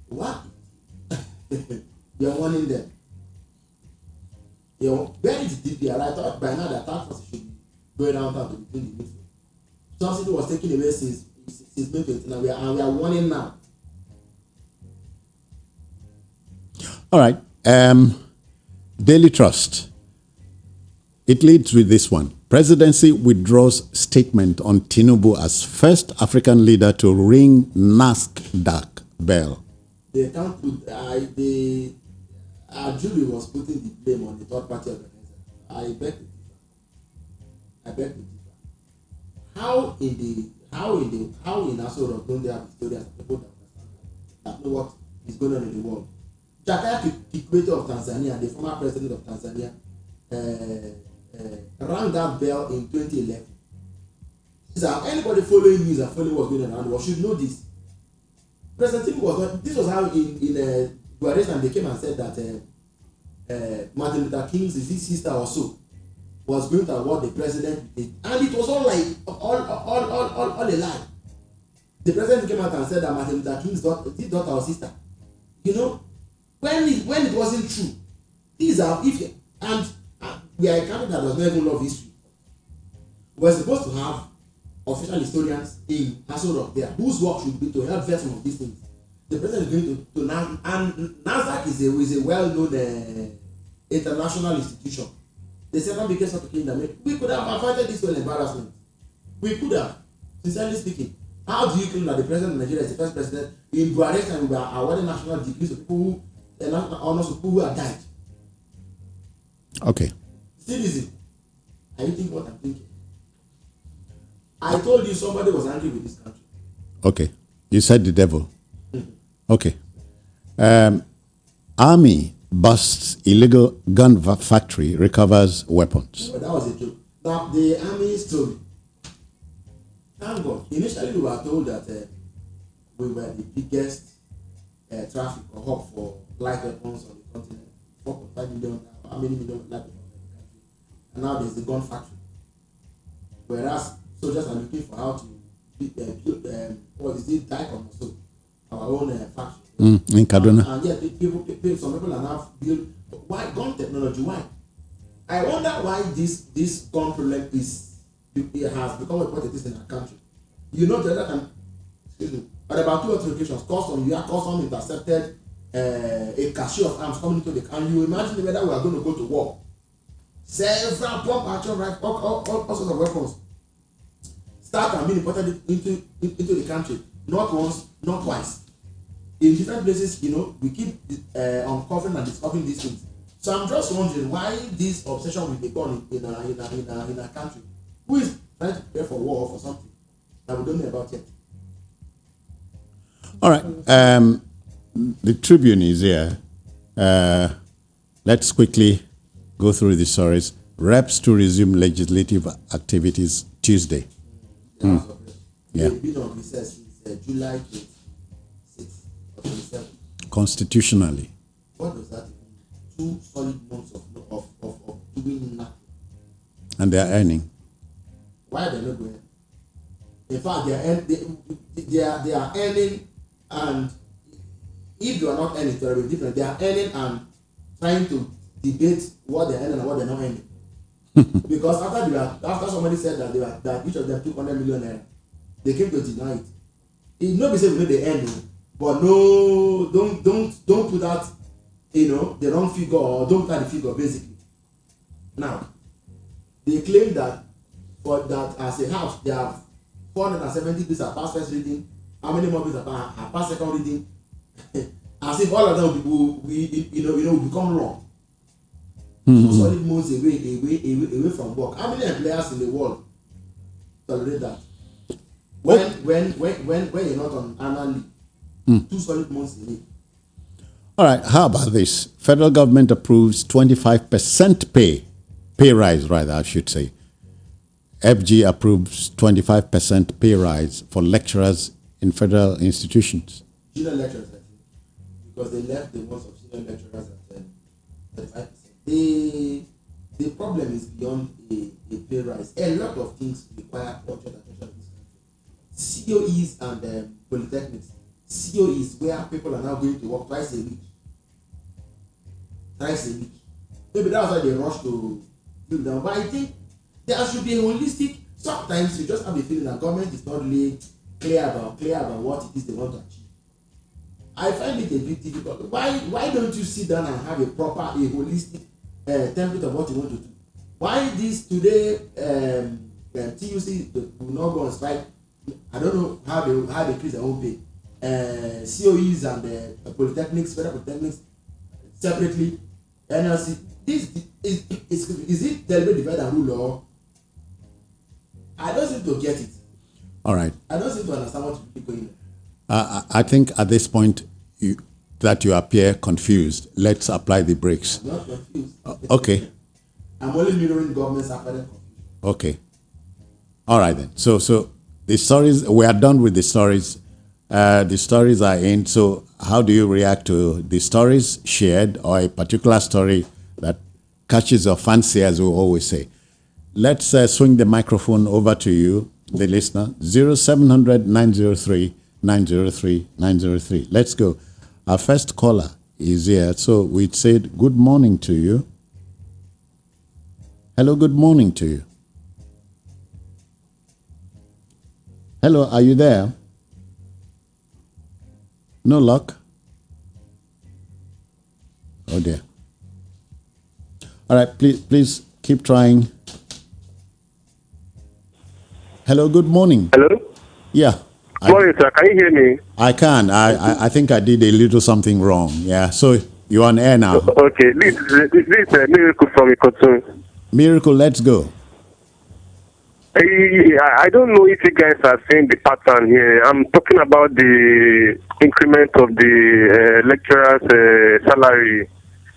What? You're warning them. Where is the DPR? I thought by now the task force should be going around to be doing the meeting. Subsidy was taken away since May 20, and we are warning now. All right. Daily Trust. It leads with this one. Presidency withdraws statement on Tinubu as first African leader to ring NASDAQ bell. They can't put. Julie was putting the blame on the third party organizer. I beg to differ. How in Asoro don't they have historians and people that know what is going on in the world? Jakaya, the creator of Tanzania, the former president of Tanzania, rang that bell in 2011. So anybody following news and following what's going on around the world should know this. President Tinubu was not. This was how in Buhari's time they came and said that Martin Luther King's his sister or so was going to award the president, and it was all like all a lie. The president came out and said that Martin Luther King's daughter or sister, you know. When it wasn't true, these are we are a country that does not even love history. We're supposed to have official historians in Aso Rock there, whose work should be to help vet some of these things. The president is going to NASDAQ, and NASDAQ is a well-known international institution. The second biggest stock in America. We could have avoided this whole embarrassment. We could have, sincerely speaking. How do you claim that the president of Nigeria is the first president in Buhari's time we are awarding national degrees to people who honors of people who have died? Okay. Citizen, are you thinking what I'm thinking? I told you somebody was angry with this country. Okay. You said the devil. Okay. Army busts illegal gun factory, recovers weapons. Well, that was a joke. Now, the army story. Thank God. Initially, we were told that we were the biggest traffic or hub for light weapons on the continent. 4.5 million, how many million light weapons in the country? And now there's the gun factory. Whereas soldiers are looking for how to what is it, Daikon or so, our own factory. In Kaduna. And yet, some people are now build. Why gun technology? Why? I wonder why this gun problem it has become what it is in our country. You know, the other time, excuse me, at about 2 or 3 occasions, custom intercepted a cache of arms coming into the country. You imagine whether we are going to go to war. Several pump action rifles, all sorts of weapons start and being imported into the country. Not once, not twice. In different places, you know, we keep uncovering and discovering these things. So I'm just wondering why this obsession with the gun in our country. Who is trying to prepare for war or for something that we don't know about yet? All right. The Tribune is here. Let's quickly go through the stories. Reps to resume legislative activities Tuesday. Yeah. They've been on recess since July 26th or 27th. Constitutionally. What does that mean? 2 solid months of doing nothing. And they are earning. Why are they not going? In fact, they are earning, and if you are not earning, it will be different. They are earning and trying to debate what they're earning and what they're not earning. Because after somebody said that each of them 200 million naira, they came to deny it. It not be saying we know they earn, but no, don't put out, you know, the wrong figure, or don't put out the figure basically. Now, they claim that for that as a house they have 470 bills are past first reading. How many more bills are past second reading? As if all of them will become wrong. 2 solid months away from work. How many employers in the world tolerate that? When you're not on annual leave, 2 solid months away. All right. How about this? Federal government approves 25% pay rise, rather, I should say. FG approves 25% pay rise for lecturers in federal institutions. Junior lecturers, I think, because they left the ones of senior lecturers at 35%. The problem is beyond a pay rise. A lot of things require urgent attention in this country. COEs and polytechnics. COEs where people are now going to work twice a week. Maybe that's why they rush to build them. But I think there should be a holistic. Sometimes you just have a feeling that government is not really clear about what it is they want to achieve. I find it a bit difficult. Why don't you sit down and have a holistic template of what you want to do? Why this today TUC will not go on strike? I don't know how they increase their own pay. COEs and polytechnics, federal polytechnics separately. NLC. Is it deliberate divide and rule, or I don't seem to get it. All right. I don't seem to understand what is going on. I think at this point that you appear confused. Let's apply the brakes. I'm not confused. Okay. I'm only mirroring government's apparent confusion. Okay. All right then. So the stories, we are done with the stories. The stories are in. So how do you react to the stories shared, or a particular story that catches your fancy, as we always say? Let's swing the microphone over to you, the listener. 0700 903 903 903. Let's go. Our first caller is here. So we said good morning to you. Hello, good morning to you. Hello, are you there? No luck? Oh dear. All right, please keep trying. Hello, good morning. Hello? Yeah. Morning, sir. Can you hear me? I can. I think I did a little something wrong. Yeah. So you're on air now. Okay. This is a miracle from Ikotun. Miracle, let's go. I don't know if you guys are seeing the pattern here. I'm talking about the increment of the lecturers' salary.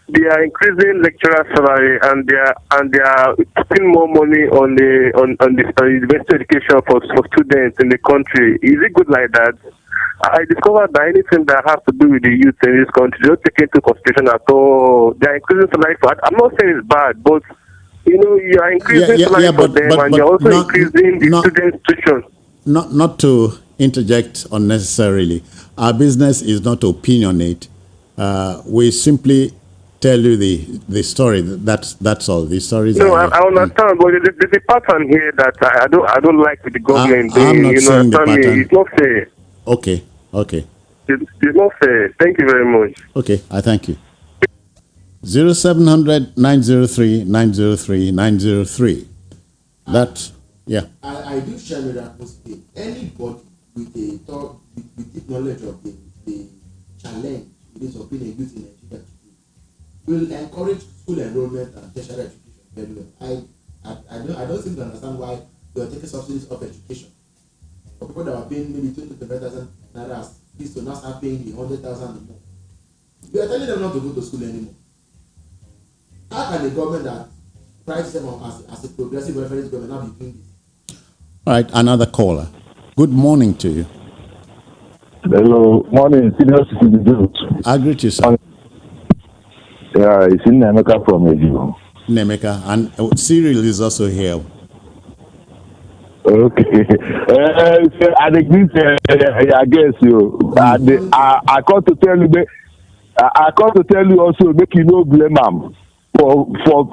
They are increasing lecturer salary, and they are putting more money on the university education for students in the country. Is it good like that? I discovered that anything that has to do with the youth in this country, they don't take into consideration at all. They are increasing salary for. I'm not saying it's bad, but you know, you are increasing salary for them, and you're also increasing the student tuition. not to interject unnecessarily. Our business is not to opinionate. We simply tell you the story. That's all. The stories. No, I understand, but there's a pattern here that I don't like with the government. I'm not saying the understand me? pattern. It's not fair. Okay. It's not fair. Thank you very much. Okay, I thank you. 0700 903 903 903. That, yeah. I do share with atmosphere. Anybody with a thought, with deep knowledge of the challenge it is of being a youth in Nigeria today will encourage school enrollment and tertiary education very well. I don't seem to understand why they are taking subsidies of education. For people that are paying maybe 20,000 naira as fees to now start paying the 100,000 or more. We are telling them not to go to school anymore. How can the government that prides them as a progressive reference government now be doing this? All right, another caller. Good morning to you. Hello, morning, senior citizen. I greet you, sir. Yeah, it's in Nemeka from Ejibo. Nemeka, and Cyril is also here. Okay. I guess you. I come to tell you. I come to tell you also make you no blame am for for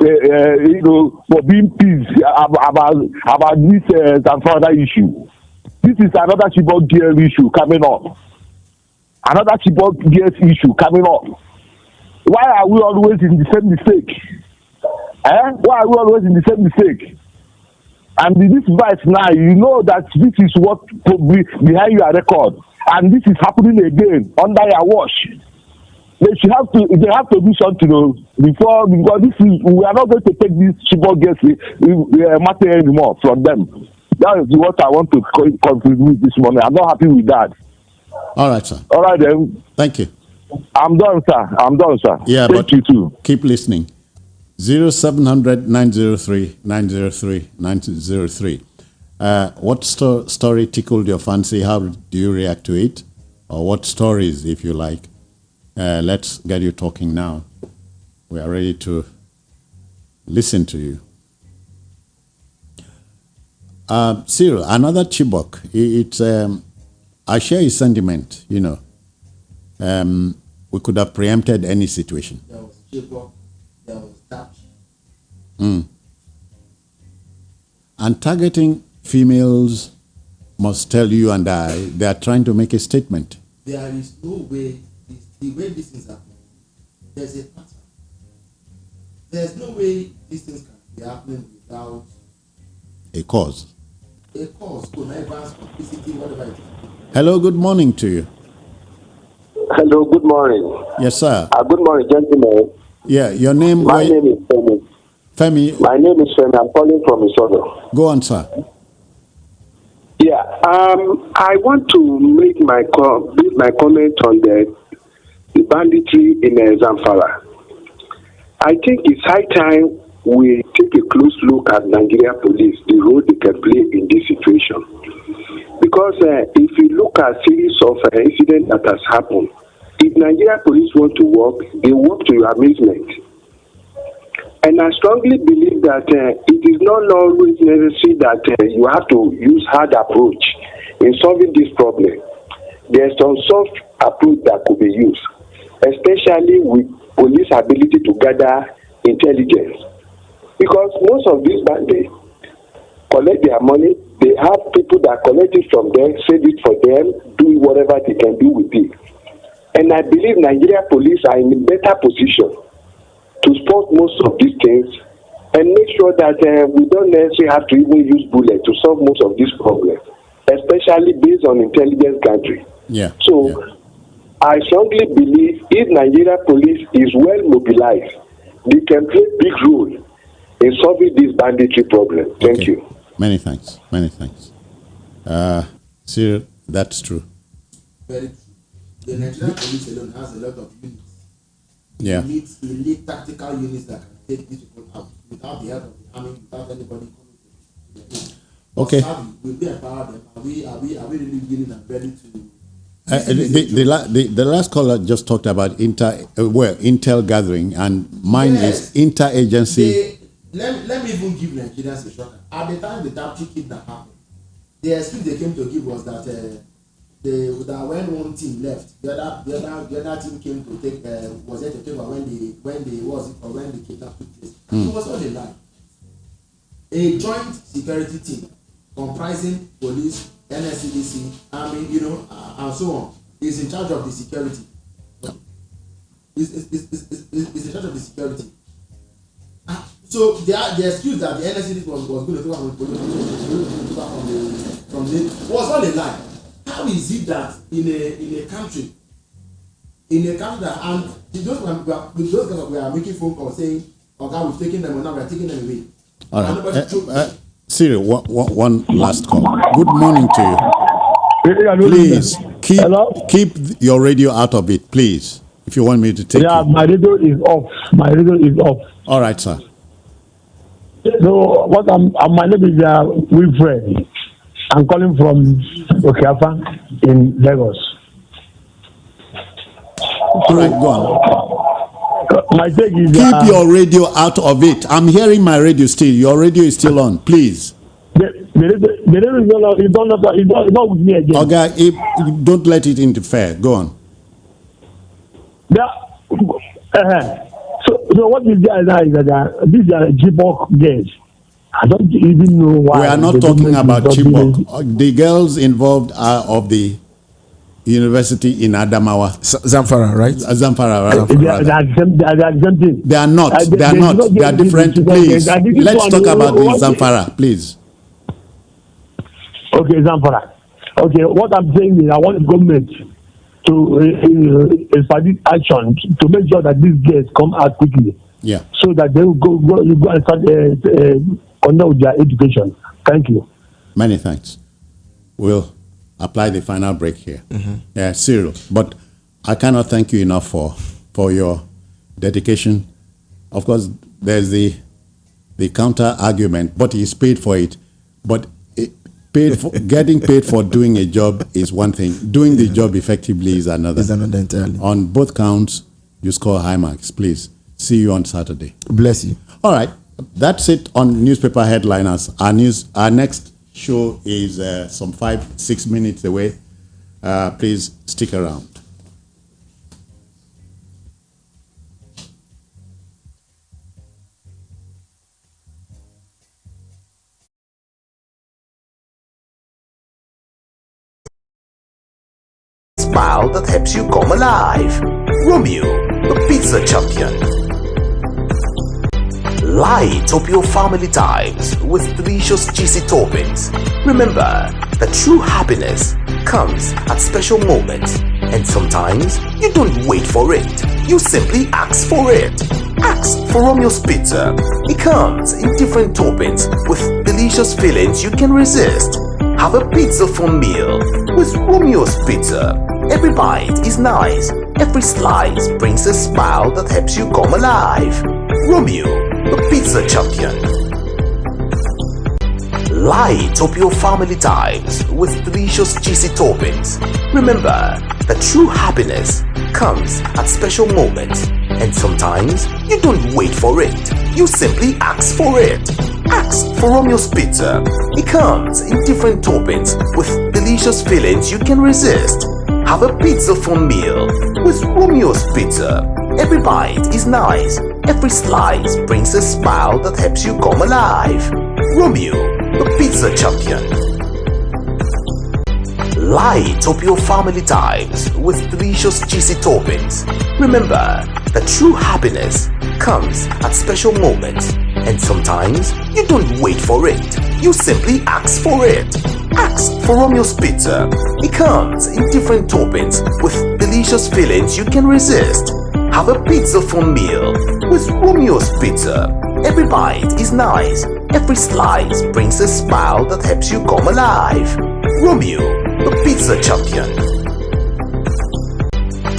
being pissed about this and further issue. This is another Chibok gear issue coming up. Another Chibok gears issue coming up. Why are we always in the same mistake? Why are we always in the same mistake? And this vice now, you know that this is what probably behind your record, and this is happening again under your watch. They have to do something before, because we are not going to take this Chibok gears matter anymore from them. That is what I want to contribute this morning. I'm not happy with that. All right, sir. All right, then. Thank you. I'm done, sir. Yeah, thank you too. Keep listening. 0700 903 903 903. What story tickled your fancy? How do you react to it? Or what stories, if you like? Let's get you talking now. We are ready to listen to you. Cyril, another Chibok. I share his sentiment, we could have preempted any situation. There was Chibok, there was Dutch. And targeting females must tell you and I, they are trying to make a statement. There is no way, the way these things happen, there's a pattern. There's no way these things can be happening without A cause. a cause, connivance, complicity, whatever it is. Hello, good morning to you. Hello, good morning. Yes, sir. Good morning, gentlemen. Yeah, your name? My name is Femi. Femi. My name is Femi. I'm calling from Isodo. Go on, sir. Yeah, I want to make my comment on the banditry in Zamfara. I think it's high time we take a close look at Nigeria police, the role they can play in this situation. Because if you look at series of incidents that has happened, if Nigeria police want to work, they work to your amazement. And I strongly believe that it is not always necessary that you have to use hard approach in solving this problem. There's some soft approach that could be used, especially with police ability to gather intelligence. Because most of these bandits collect their money, they have people that collect it from them, save it for them, do whatever they can do with it. And I believe Nigeria police are in a better position to spot most of these things and make sure that we don't necessarily have to even use bullets to solve most of these problems, especially based on intelligence gathering. Yeah. So I strongly believe if Nigeria police is well mobilized, they can play a big role in solving this banditry problem. Thank you. Many thanks. Sir, that's true. Very true. The Nigerian police alone has a lot of units. Yeah. Elite tactical units that can take these people out without the help of the army, without anybody coming to the team. Okay. Will we empower them? Are we really willing and ready to? The last caller just talked about intel gathering, and mine is interagency. Let me even give Nigerians a shot. At the time the Dapchi kidnap happened, the excuse they came to give was that that when one team left, the other team came to take was there to take over when the kidnap took place. It was all a lie. A joint security team comprising police, NSCDC, army, and so on, is in charge of the security. Is in charge of the security. So the excuse that the NSCDC was going to take over from the police was all a lie. How is it that in a country that, and those guys we are making phone calls saying, "Okay, we've taken them, and now we are taking them away." All right, Cyril, one last call. Good morning to you. Please keep your radio out of it, please. If you want me to take it. My radio is off. All right, sir. So my name is Wilfred. I'm calling from Okeafa in Lagos. All right, go on. My take is keep your radio out of it. I'm hearing my radio still. Your radio is still on, please. The radio is not with me again. Okay, don't let it interfere. Go on. So what is there now is that these are Chibok girls. I don't even know why. We are not talking about Chibok. The girls involved are of the university in Adamawa. Zamfara, right? Zamfara, right? They are not. They are not. They are different. Please, let's talk about the Zamfara, please. Okay, Zamfara. Okay, what I'm saying is I want the government to study action to make sure that these girls come out quickly. Yeah. So that they will go and start conduct their education. Thank you. Many thanks. We'll apply the final break here. Yeah, Cyril. But I cannot thank you enough for your dedication. Of course, there's the counter argument, but he's paid for it. But getting paid for doing a job is one thing. Doing the job effectively is another. Is another entirely. On both counts, you score high marks. Please. See you on Saturday. Bless you. All right. That's it on newspaper headliners. Our next show is some 5-6 minutes away. Please stick around. Smile that helps you come alive. Romeo, the pizza champion. Light up your family times with delicious cheesy toppings. Remember that true happiness comes at special moments, and sometimes you don't wait for it. You simply ask for it. Ask for Romeo's Pizza. It comes in different toppings with delicious fillings you can resist. Have a pizza fun meal with Romeo's Pizza. Every bite is nice. Every slice brings a smile that helps you come alive. Romeo, the pizza champion. Light up your family times with delicious cheesy toppings. Remember that true happiness comes at special moments, and sometimes you don't wait for it. You simply ask for it. Ask for Romeo's Pizza. It comes in different toppings with delicious fillings you can resist. Have a pizza fun meal with Romeo's Pizza. Every bite is nice. Every slice brings a smile that helps you come alive. Romeo, the pizza champion. Light up your family times with delicious cheesy toppings. Remember that true happiness comes at special moments, and sometimes you don't wait for it. You simply ask for it. Ask for Romeo's Pizza. It comes in different toppings with delicious fillings you can resist. Have a pizza fun meal with Romeo's Pizza. Every bite is nice. Every slice brings a smile that helps you come alive. Romeo, the pizza champion.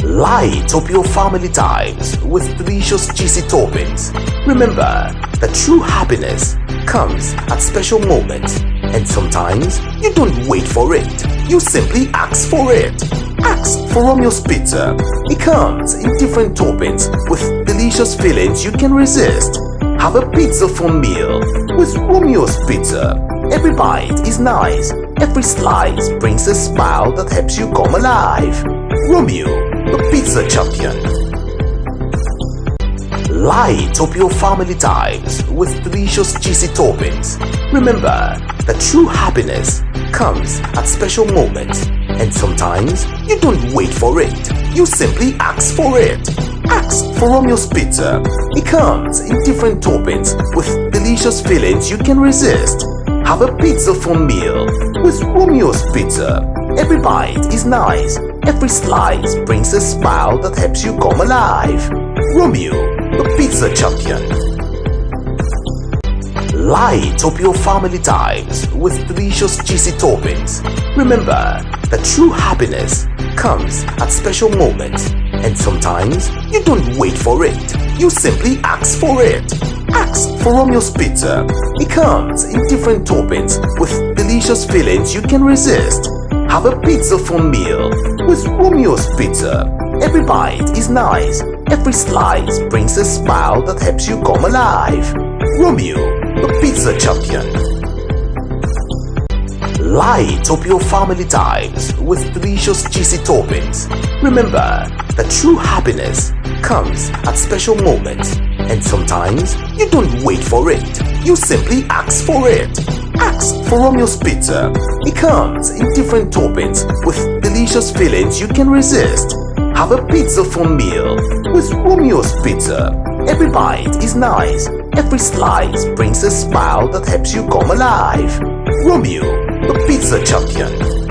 Light up your family times with delicious cheesy toppings. Remember that true happiness comes at special moments, and sometimes you don't wait for it. You simply ask for it. Ask for Romeo's Pizza. It comes in different toppings with delicious fillings you can resist. Have a pizza fun meal with Romeo's Pizza. Every bite is nice. Every slice brings a smile that helps you come alive. Romeo, the pizza champion. Light up your family times with delicious cheesy toppings. Remember that true happiness comes at special moments, and sometimes you don't wait for it. You simply ask for it. Ask for Romeo's Pizza. It comes in different toppings with delicious fillings you can resist. Have a pizza for meal with Romeo's Pizza. Every bite is nice. Every slice brings a smile that helps you come alive. Romeo, the pizza champion. Light up your family times with delicious cheesy toppings. Remember that true happiness comes at special moments, and sometimes you don't wait for it. You simply ask for it. Ask for Romeo's Pizza. It comes in different toppings with delicious fillings you can resist. Have a pizza for meal with Romeo's Pizza. Every bite is nice. Every slice brings a smile that helps you come alive. Romeo, the pizza champion. Light up your family times with delicious cheesy toppings. Remember that true happiness comes at special moments, and sometimes you don't wait for it. You simply ask for it. Ask for Romeo's Pizza. It comes in different toppings with delicious fillings you can resist. Have a pizza for meal with Romeo's Pizza. Every bite is nice. Every slice brings a smile that helps you come alive. Romeo, the pizza champion.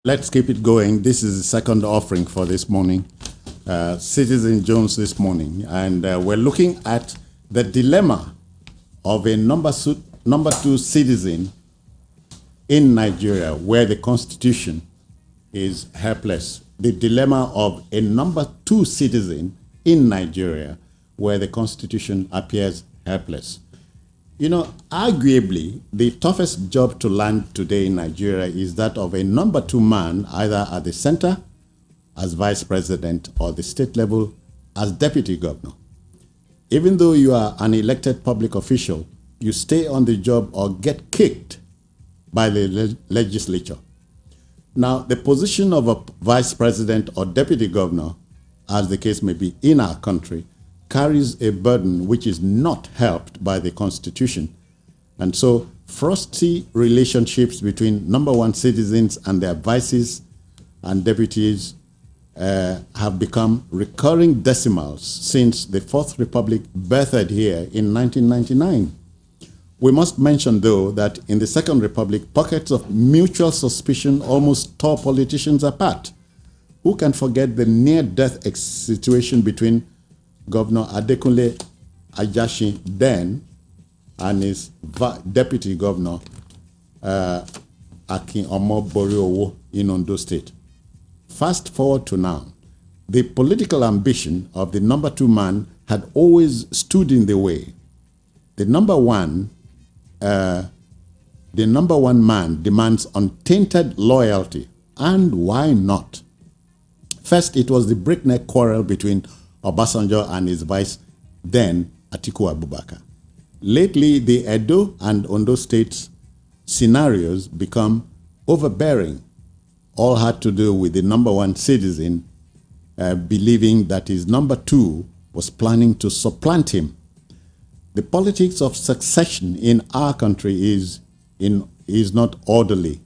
Let's keep it going. This is the second offering for this morning. Citizen Jones this morning. And we're looking at the dilemma of a number two citizen in Nigeria where the constitution is helpless. The dilemma of a number two citizen in Nigeria where the constitution appears helpless. You know, arguably, the toughest job to land today in Nigeria is that of a number two man, either at the center as vice president or the state level as deputy governor. Even though you are an elected public official, you stay on the job or get kicked by the legislature. Now, the position of a vice president or deputy governor as the case may be, in our country, carries a burden which is not helped by the Constitution. And so frosty relationships between number one citizens and their vices and deputies have become recurring decimals since the Fourth Republic birthed here in 1999. We must mention, though, that in the Second Republic, pockets of mutual suspicion almost tore politicians apart. Who can forget the near-death situation between Governor Adekunle Ajasin then and his deputy governor, Akin Omoboriowo in Ondo State? Fast forward to now. The political ambition of the number two man had always stood in the way. The number one man demands untainted loyalty, and why not? First, it was the breakneck quarrel between Obasanjo and his vice, then Atiku Abubakar. Lately, the Edo and Ondo states scenarios become overbearing. All had to do with the number one citizen believing that his number two was planning to supplant him. The politics of succession in our country is not orderly.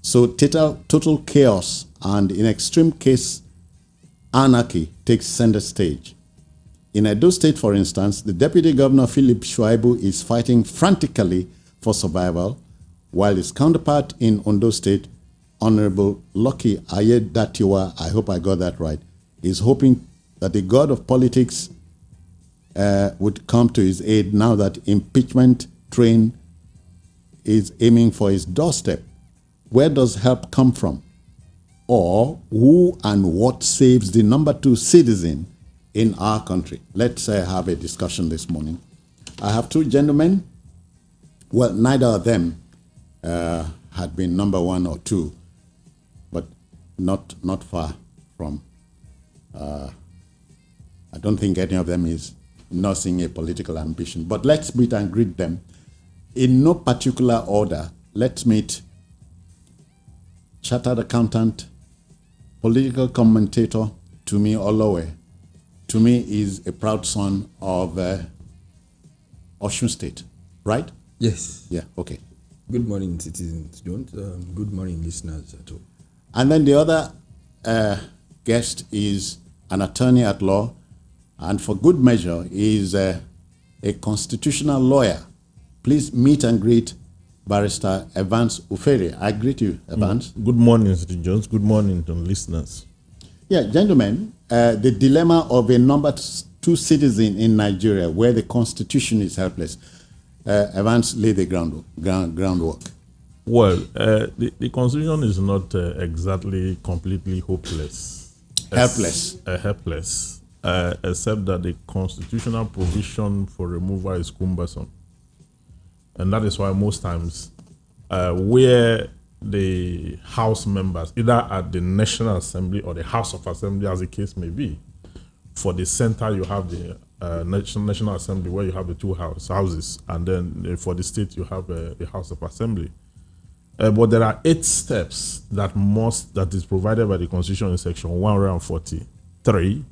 So total chaos and, in extreme case, anarchy takes center stage. In Edo State, for instance, the Deputy Governor Philip Shuaibu is fighting frantically for survival, while his counterpart in Ondo State, Honorable Lucky Ayedatiwa, I hope I got that right, is hoping that the god of politics would come to his aid now that impeachment train is aiming for his doorstep. Where does help come from? Or who and what saves the number two citizen in our country? Let's have a discussion this morning. I have two gentlemen. Well, neither of them had been number one or two, but not far from. I don't think any of them is nursing a political ambition. But let's meet and greet them. In no particular order, let's meet chartered accountant, political commentator Tumi Olowe. Tumi is a proud son of Osun State, right? Yes. Yeah, okay. Good morning, citizens. Good morning, listeners at all. And then the other guest is an attorney at law, and for good measure is a constitutional lawyer. Please meet and greet Barrister Evans Ufere. I greet you, Evans. Good morning, Mr. Jones. Good morning to listeners. Yeah, gentlemen, the dilemma of a number two citizen in Nigeria where the constitution is helpless. Evans, lay the groundwork. Well, the constitution is not exactly completely hopeless. Helpless. Helpless, except that the constitutional provision for removal is cumbersome. And that is why most times where the House members, either at the National Assembly or the House of Assembly, as the case may be, for the center you have the National Assembly where you have the two houses, and then for the state you have the House of Assembly. But there are 8 steps that is provided by the Constitution in Section 143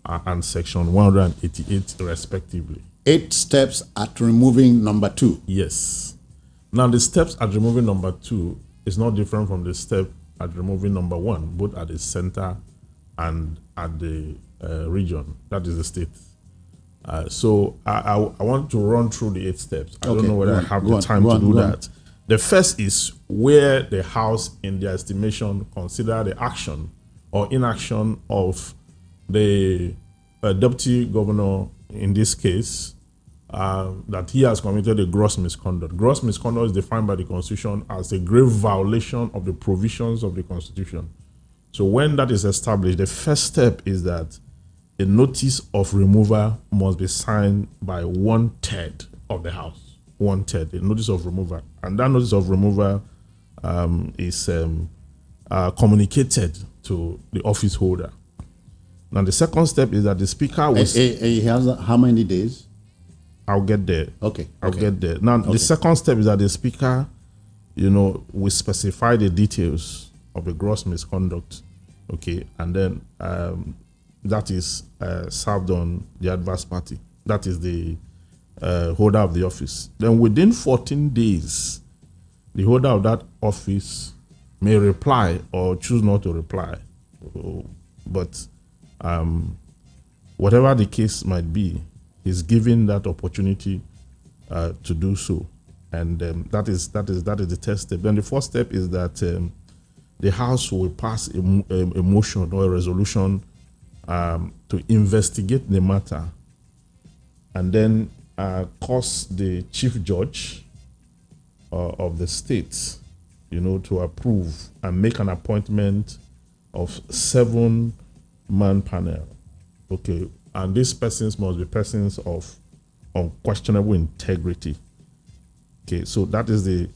and Section 188 respectively. 8 steps at removing number 2. Yes. Now the steps at removing number 2 is not different from the step at removing number 1, both at the center and at the region, that is the state. So I want to run through the 8 steps. I don't know whether I have the time to do that. The first is where the House, in their estimation, consider the action or inaction of the deputy governor, in this case, that he has committed a gross misconduct. Gross misconduct is defined by the Constitution as a grave violation of the provisions of the Constitution. So when that is established, the first step is that a notice of removal must be signed by 1/3 of the House. 1/3, a notice of removal. And that notice of removal is communicated to the office holder. Now, the second step is that the speaker will... He has how many days? I'll get there. Okay. I'll get there. Now, the second step is that the speaker, will specify the details of the gross misconduct. Okay. And then that is served on the adverse party. That is the holder of the office. Then within 14 days, the holder of that office may reply or choose not to reply. But whatever the case might be, he's given that opportunity to do so. And that is the third step. Then the fourth step is that the House will pass a motion or a resolution to investigate the matter, and then cause the chief judge of the state, to approve and make an appointment of 7-man panel. Okay, and these persons must be persons of unquestionable integrity. Okay, so that is the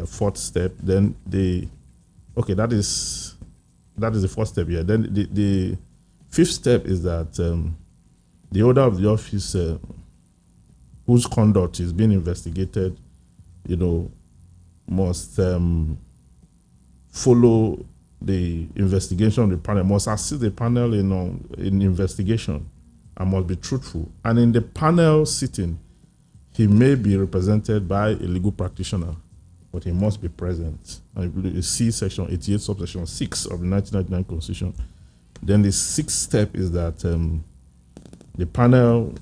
fourth step. Then that is the fourth step here. Then the fifth step is that the holder of the office whose conduct is being investigated, must follow the investigation of the panel, must assist the panel in investigation, and must be truthful. And in the panel sitting, he may be represented by a legal practitioner, but he must be present. And you see Section 88, subsection 6 of the 1999 Constitution. Then the sixth step is that the panel,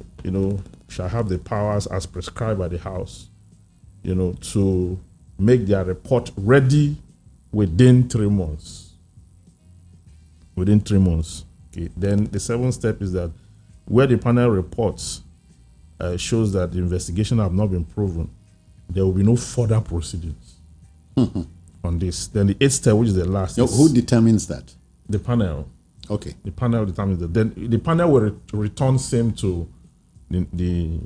shall have the powers as prescribed by the House, to make their report ready within 3 months. Within 3 months. Okay. Then the seventh step is that where the panel reports shows that the investigation have not been proven, there will be no further proceedings on this. Then the eighth step, which is the last. Who determines that? The panel. Okay. The panel determines that. Then the panel will return same to the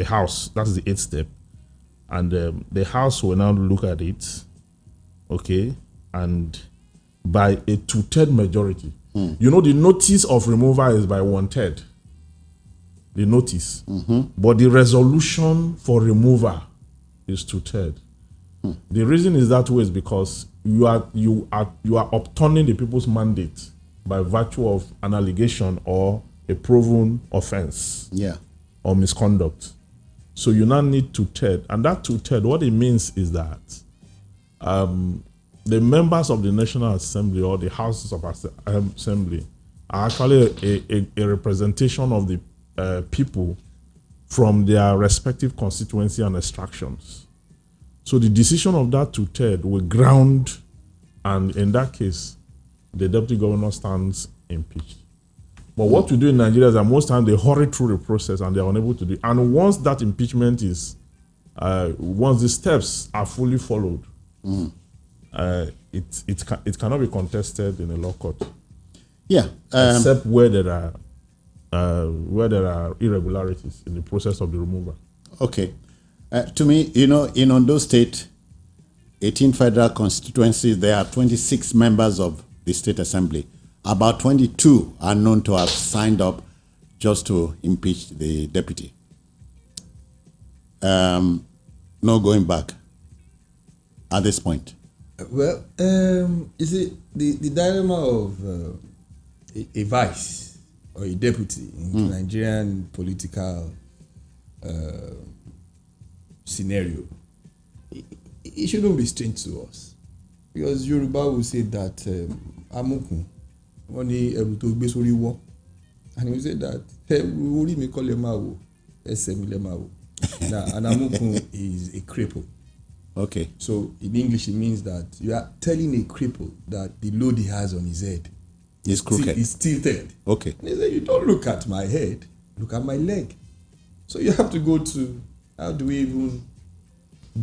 House. That is the eighth step. And the House will now look at it, okay, and by a 2/3 majority. The notice of removal is by 1/3. The notice, but the resolution for removal is 2/3. The reason is that way is because you are upturning the people's mandate by virtue of an allegation or a proven offense, or misconduct. So you now need 2/3, and that 2/3, what it means is that the members of the National Assembly or the Houses of Assembly are actually a representation of the people from their respective constituency and extractions. So the decision of that 2/3 will ground, and in that case, the deputy governor stands impeached. But what we do in Nigeria is that most times they hurry through the process and they are unable to do it. And once that impeachment is, once the steps are fully followed, it cannot be contested in a law court. Yeah, except where there are irregularities in the process of the removal. Okay. To me, in Ondo State, 18 federal constituencies, there are 26 members of the State Assembly. About 22 are known to have signed up just to impeach the deputy. No going back at this point. Well, you see, the dilemma of a vice or a deputy in Nigerian political scenario, it shouldn't be strange to us, because Yoruba will say that amukun oni eru to gbe sori wo, and he will say that ori mi ko le ma wo, ese mi le ma wo. Now, an amukun is a cripple. Okay. So in English, it means that you are telling a cripple that the load he has on his head is crooked. Is tilted. Okay. And he said, you don't look at my head, look at my leg. So you have to go to, how do we even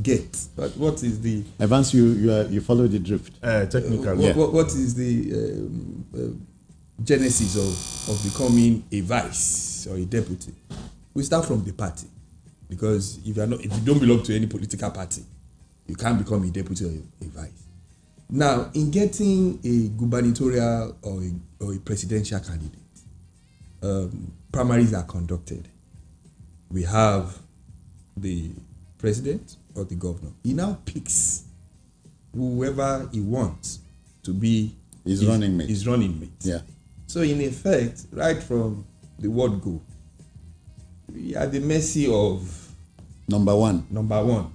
get? But what is the... Evans, you follow the drift. Technically. What is the genesis of becoming a vice or a deputy? We start from the party. Because if you don't belong to any political party, you can't become a deputy or a vice. Now, in getting a gubernatorial or a presidential candidate, primaries are conducted. We have the president or the governor. He now picks whoever he wants to be his running mate. His running mate. Yeah. So in effect, right from the word go, we are at the mercy of Number one,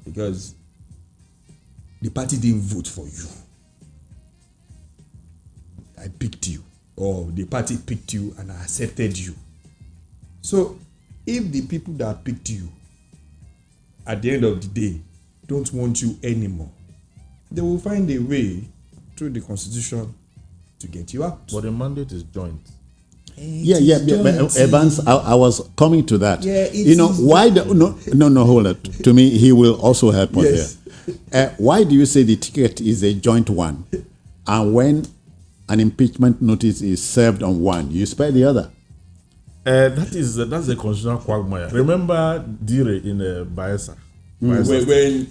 because the party didn't vote for you. I picked you, or the party picked you and I accepted you. So if the people that picked you at the end of the day don't want you anymore, they will find a way through the constitution to get you out. But the mandate is joint. Yeah. But Evans, I was coming to that. Yeah, why? No, hold it. To me, he will also help us Yes. here. Why do you say the ticket is a joint one, and when an impeachment notice is served on one, you spare the other? That's a constitutional quagmire. Remember Dire in Bayelsa? When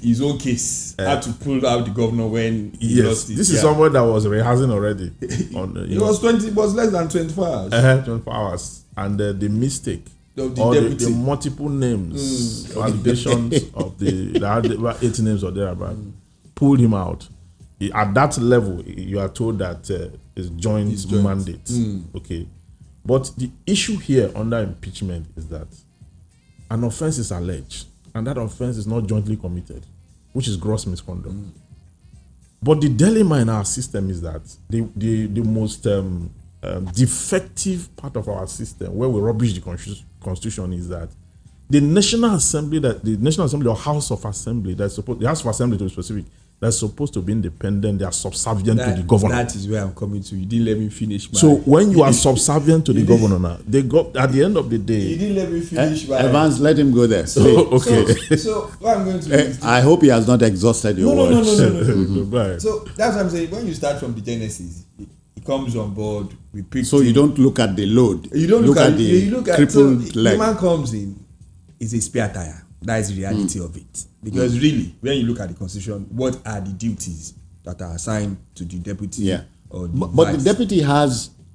his own case had to pull out the governor when he lost it. This is someone that was rehearsing already. It was less than 24 hours. 24 hours. And the mistake, Of the or deputy. the multiple names, allegations of there had about 8 names or thereabout, pulled him out. At that level, you are told that it's joint mandate. Okay. But the issue here under impeachment is that an offense is alleged, and that offense is not jointly committed, which is gross misconduct. But the dilemma in our system is that the most defective part of our system, where we rubbish the constitution, is that the National Assembly or House of Assembly, the House of Assembly to be specific, that's supposed to be independent, they are subservient to the governor. That is where I'm coming to. You didn't let me finish. So when you are subservient to the governor now, they got at the end of the day. You didn't let me finish. Evans, let him go there. Okay. So what I'm going to do is I hope he has not exhausted your words. No. Right. So that's what I'm saying. When you start from the genesis, he comes on board. We pick. So you don't look at the load. You don't look at the you look at crippled so leg. the man comes in, is a spare tire. That is the reality of it. Because really, when you look at the constitution, what are the duties that are assigned to the deputy? Yeah. Or the But vice?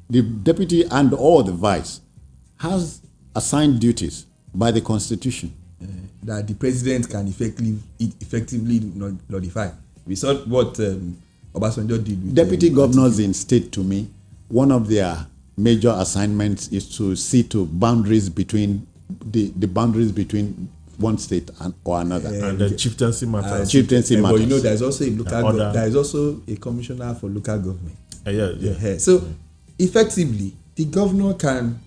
the deputy and or the vice has assigned duties by the constitution. That the president can effectively notify. We saw what Obasanjo did with Deputy governors in state, to me, one of their major assignments is to see to boundaries between the boundaries between one state or another. And the chieftaincy matters. Chieftaincy But you matters. know, there's also there is also a commissioner for local government. Yeah. So effectively, the governor can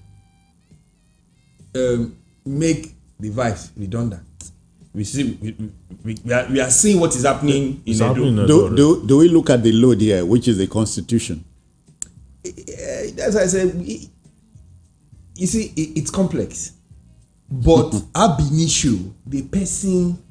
make the vice redundant. We are seeing what is happening in Edo. Do we look at the load here, which is the constitution? That's why I said, you see, it's complex. But ab initio, the person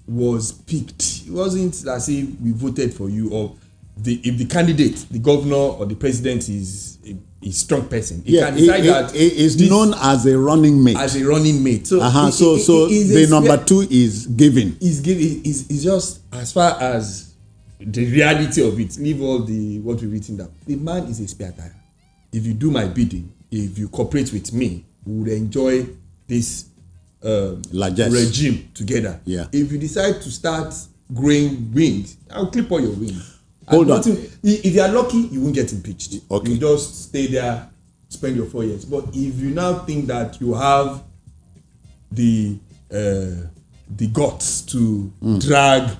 was picked. It wasn't as if we voted for you, or if the candidate, the governor or the president is a strong person. He can decide that it is known as a running mate. As a running mate. So, so the number 2 is given. Is just as far as the reality of it. Leave all what we've written down. The man is a spare tire. If you do my bidding, if you cooperate with me, we would enjoy this regime together. Yeah. If you decide to start growing wings, I'll clip all your wings. Hold on. If you are lucky, you won't get impeached. Okay. You just stay there, spend your 4 years. But if you now think that you have the guts to drag,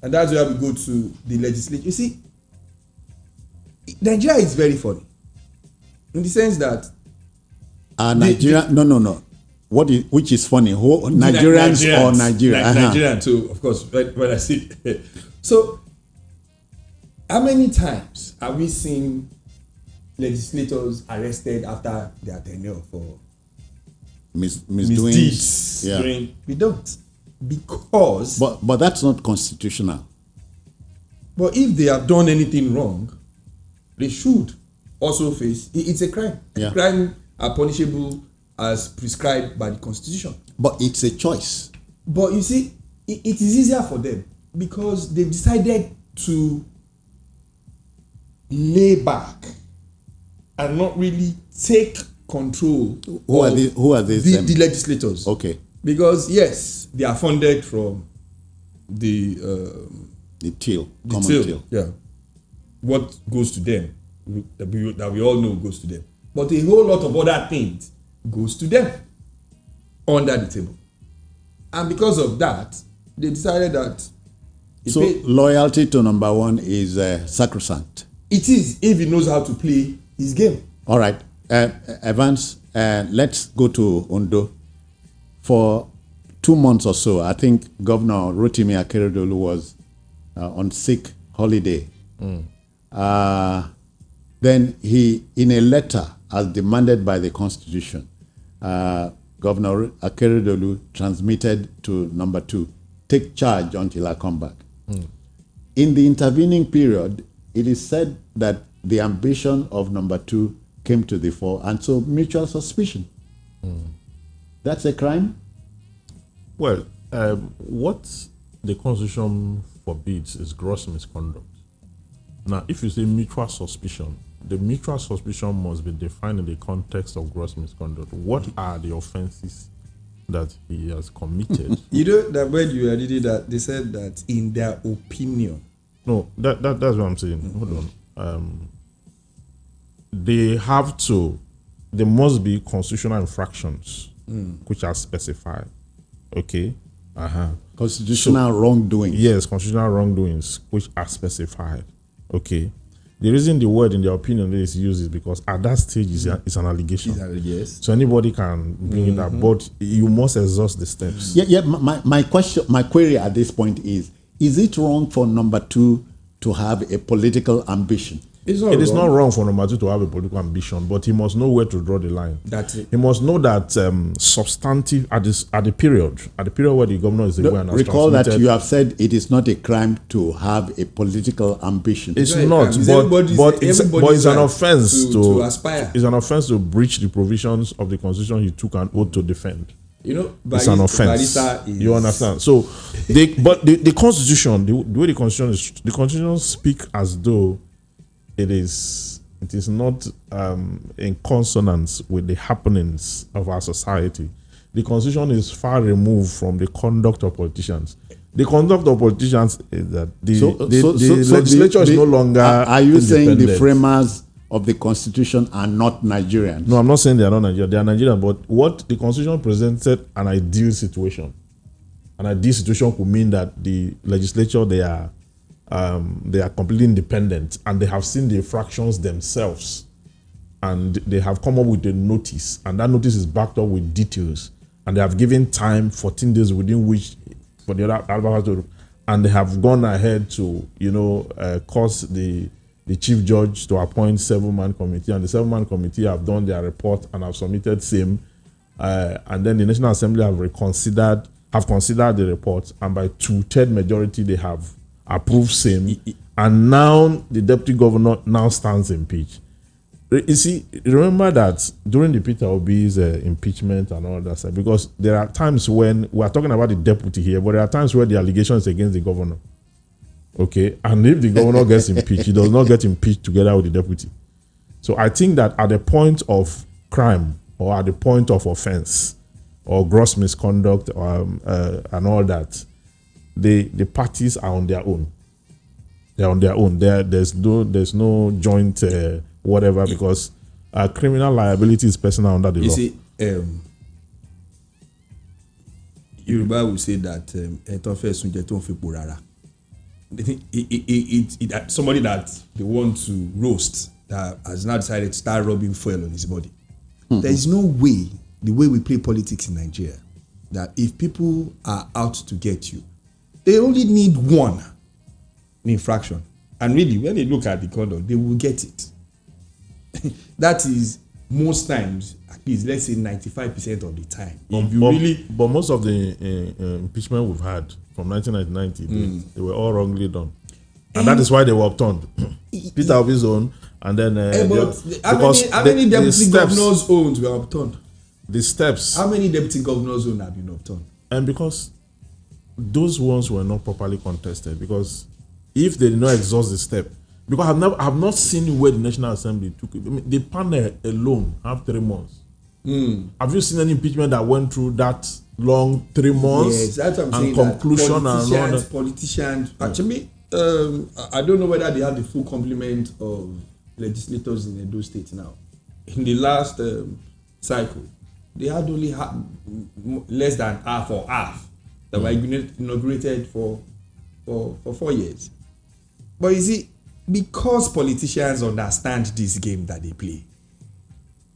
and that's where we go to the legislature. You see, Nigeria is very funny in the sense that Nigeria, no. Which is funny? Nigerians or Nigeria? Nigerians. So of course, when I see, so how many times have we seen legislators arrested after their tenure for misdeeds? Yeah. We don't, because. But that's not constitutional. But if they have done anything wrong, they should also face. It's a crime. Yeah. Crime are punishable as prescribed by the Constitution. But it's a choice. But you see, it is easier for them because they've decided to lay back and not really take control. Who are these? The legislators. Okay. Because yes, they are funded from the till. Yeah. What goes to them that we all know goes to them. But a whole lot of other things goes to them under the table. And because of that, they decided that... So loyalty to number one is sacrosanct. It is, if he knows how to play his game. All right. Evans, let's go to Ondo. For 2 months or so, I think Governor Rotimi Akeredolu was on sick holiday. Then he, in a letter as demanded by the Constitution, Governor Akeredolu transmitted to number two, take charge until I come back. In the intervening period, it is said that the ambition of number two came to the fore, and so mutual suspicion. That's a crime? Well, what the Constitution forbids is gross misconduct. Now, if you say mutual suspicion, the mutual suspicion must be defined in the context of gross misconduct. What are the offenses that he has committed? You know that when you are reading that, they said that in their opinion. No, that's what I'm saying. Hold on. There must be constitutional infractions which are specified. Okay. Constitutional wrongdoing. Yes, constitutional wrongdoings which are specified. Okay. The reason the word in their opinion is used is because at that stage it's an allegation. Yes. So anybody can bring it up, but you must exhaust the steps. Yeah. My query at this point is it wrong for number two to have a political ambition? It is not wrong for number two to have a political ambition, but he must know where to draw the line. That's it. He must know that substantive at the period where the governor is the one. Recall that you have said it is not a crime to have a political ambition. It's not, but it's an offense to aspire. It's an offense to breach the provisions of the Constitution he took an oath to defend. You know, it's an offense. You understand? So, the Constitution, the way the Constitution speak as though it is not in consonance with the happenings of our society. The Constitution is far removed from the conduct of politicians. The conduct of politicians is that the legislature is no longer. Are you saying the framers of the Constitution are not Nigerians? No, I'm not saying they are not Nigerians. They are Nigerians, but what the Constitution presented an ideal situation. An ideal situation could mean that the legislature they are completely independent and they have seen the infractions themselves and they have come up with a notice, and that notice is backed up with details, and they have given time 14 days within which for the other advocates to, and they have gone ahead to cause the chief judge to appoint 7-man committee, and the 7-man committee have done their report and have submitted same, and then the National Assembly have considered the report, and by 2/3 majority they have approved same, and now the deputy governor now stands impeached. You see, remember that during the Peter Obi's impeachment and all that stuff, because there are times when we are talking about the deputy here, but there are times where the allegation is against the governor. Okay, and if the governor gets impeached, he does not get impeached together with the deputy. So I think that at the point of crime or at the point of offense or gross misconduct and all that, the parties are on their own. They're on their own. There's no joint whatever, because criminal liability is personal under the law. You see, Yoruba will say that somebody that they want to roast that has now decided to start rubbing fuel on his body. There is no way, the way we play politics in Nigeria, that if people are out to get you, they only need one infraction. And really, when they look at the conduct, they will get it. That is, most times, at least, let's say 95% of the time. But most of the impeachment we've had from 1990, they were all wrongly done. And that is why they were upturned. Peter Obi's own, and then... how many deputy governors' owns were upturned? The steps... How many deputy governors' own have been upturned? And because those ones were not properly contested, because if they did not exhaust the step, because I've not seen where the National Assembly took it. I mean, the panel alone have 3 months. Have you seen any impeachment that went through that long 3 months? Yes, that's what I'm saying. Conclusion and all that. Politicians. Actually, I don't know whether they have the full complement of legislators in Edo State now. In the last cycle, they had only less than half that were inaugurated for 4 years. But you see, because politicians understand this game that they play,